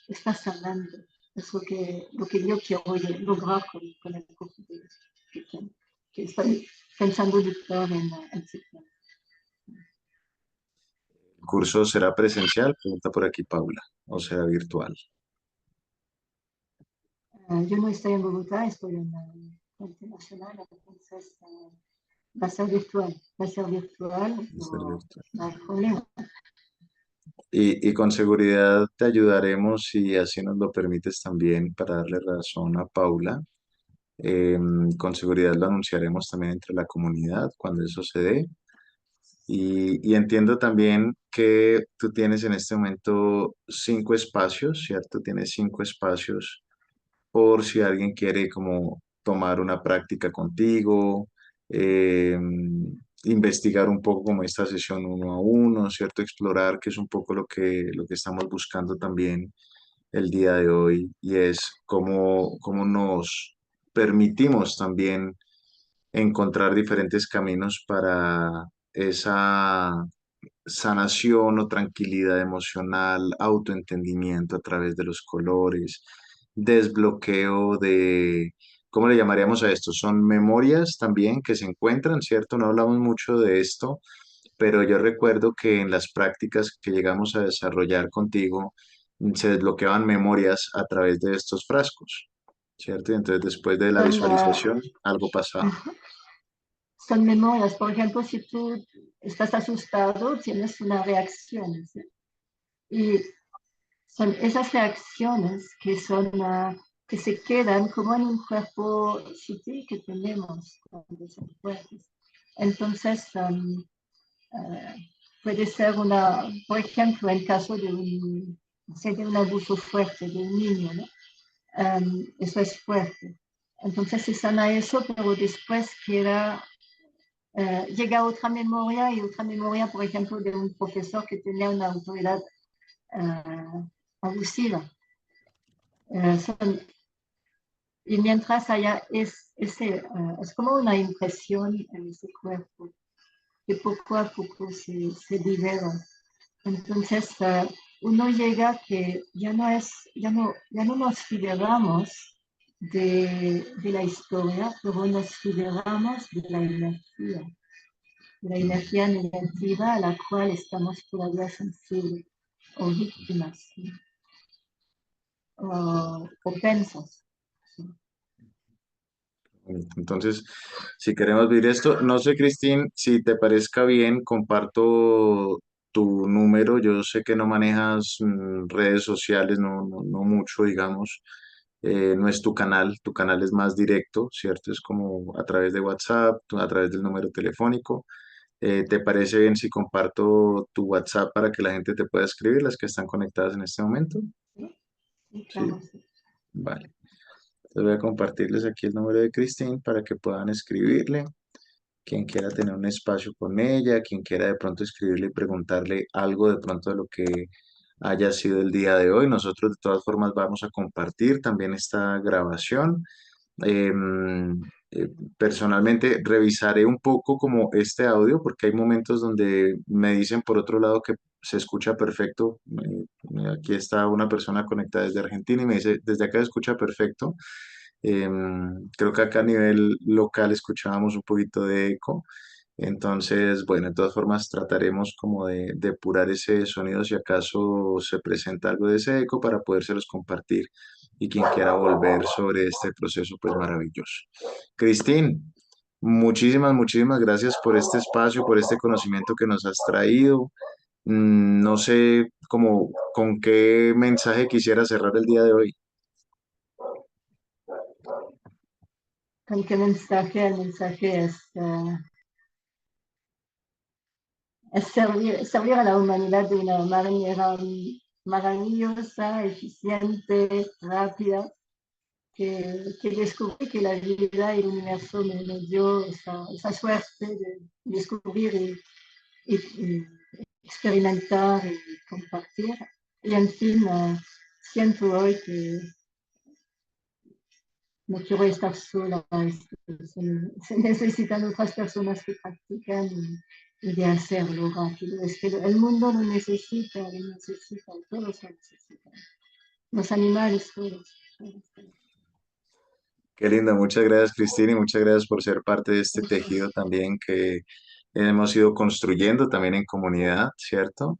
está sanando. Es lo que yo quiero lograr con el curso que estoy pensando dictar en septiembre. ¿El curso será presencial? Pregunta por aquí Paula, o será virtual. Yo no estoy en Bogotá, estoy en la internacional, entonces va a ser virtual, Va a ser no, virtual. no hay problema. Y con seguridad te ayudaremos si así nos lo permites también para darle razón a Paula. Con seguridad lo anunciaremos también entre la comunidad cuando eso se dé. Y entiendo también que tú tienes en este momento 5 espacios, ¿cierto? Tienes 5 espacios por si alguien quiere como tomar una práctica contigo, eh, investigar un poco como esta sesión uno a uno, ¿cierto? Explorar, que es un poco lo que estamos buscando también el día de hoy, y es cómo nos permitimos también encontrar diferentes caminos para esa sanación o tranquilidad emocional, autoentendimiento a través de los colores, desbloqueo de, ¿cómo le llamaríamos a esto? Son memorias también que se encuentran, ¿cierto? No hablamos mucho de esto, pero yo recuerdo que en las prácticas que llegamos a desarrollar contigo, se desbloqueaban memorias a través de estos frascos, ¿cierto? Y entonces después de la Son, visualización, algo pasaba. son memorias, por ejemplo, si tú estás asustado, tienes una reacción, ¿sí? Y son esas reacciones que se quedan como en un cuerpo sutil que tenemos cuando son fuertes. Entonces, uh, puede ser por ejemplo, en caso de un abuso fuerte de un niño, ¿no? Eso es fuerte. Entonces se sana eso, pero después llega otra memoria, por ejemplo, de un profesor que tenía una autoridad abusiva. Son Y mientras haya es como una impresión en ese cuerpo que poco a poco se libera. Entonces, uno llega que ya no nos liberamos de la historia, pero nos liberamos de la energía negativa a la cual estamos todavía sensibles o víctimas, ¿sí? O pensas. ¿Sí? Entonces, si queremos vivir esto, no sé, Cristín, si te parezca bien, comparto tu número. Yo sé que no manejas redes sociales, no mucho, digamos. No es tu canal es más directo, ¿cierto? Es como a través de WhatsApp, a través del número telefónico. ¿Te parece bien si comparto tu WhatsApp para que la gente te pueda escribir, las que están conectadas en este momento? ¿Sí? Sí, Sí, claro, sí. vale. Les voy a compartirles aquí el número de Cristín para que puedan escribirle. Quien quiera tener un espacio con ella, quien quiera de pronto escribirle y preguntarle algo de pronto de lo que haya sido el día de hoy. Nosotros de todas formas vamos a compartir también esta grabación. Em, eh, Personalmente revisaré un poco como este audio porque hay momentos donde me dicen por otro lado que se escucha perfecto. Aquí está una persona conectada desde Argentina y me dice, desde acá se escucha perfecto. Creo que acá a nivel local escuchábamos un poquito de eco. Entonces, bueno, de todas formas trataremos como de depurar ese sonido si acaso se presenta algo de ese eco para podérselos compartir y quien quiera volver sobre este proceso, pues maravilloso. Cristín, muchísimas gracias por este espacio, por este conocimiento que nos has traído. No sé cómo, con qué mensaje quisiera cerrar el día de hoy. ¿Con qué mensaje? El mensaje es servir a la humanidad de una manera maravillosa, eficiente, rápida, que descubrí que la vida y el universo me dio esa suerte de descubrir y experimentar y compartir. Y en fin, siento hoy que no quiero estar sola, se necesitan otras personas que practican y de hacerlo rápido. Es que el mundo lo necesita, todos lo necesitan. Los animales, todos. Qué linda, muchas gracias Cristina y muchas gracias por ser parte de este tejido Gracias. también que hemos ido construyendo también en comunidad, ¿cierto?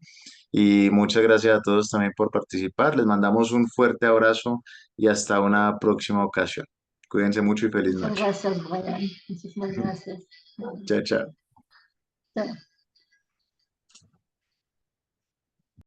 Y muchas gracias a todos también por participar. Les mandamos un fuerte abrazo y hasta una próxima ocasión. Cuídense mucho y feliz Muchas noche. gracias, Brian. Muchísimas gracias. Chao, chao. Chao.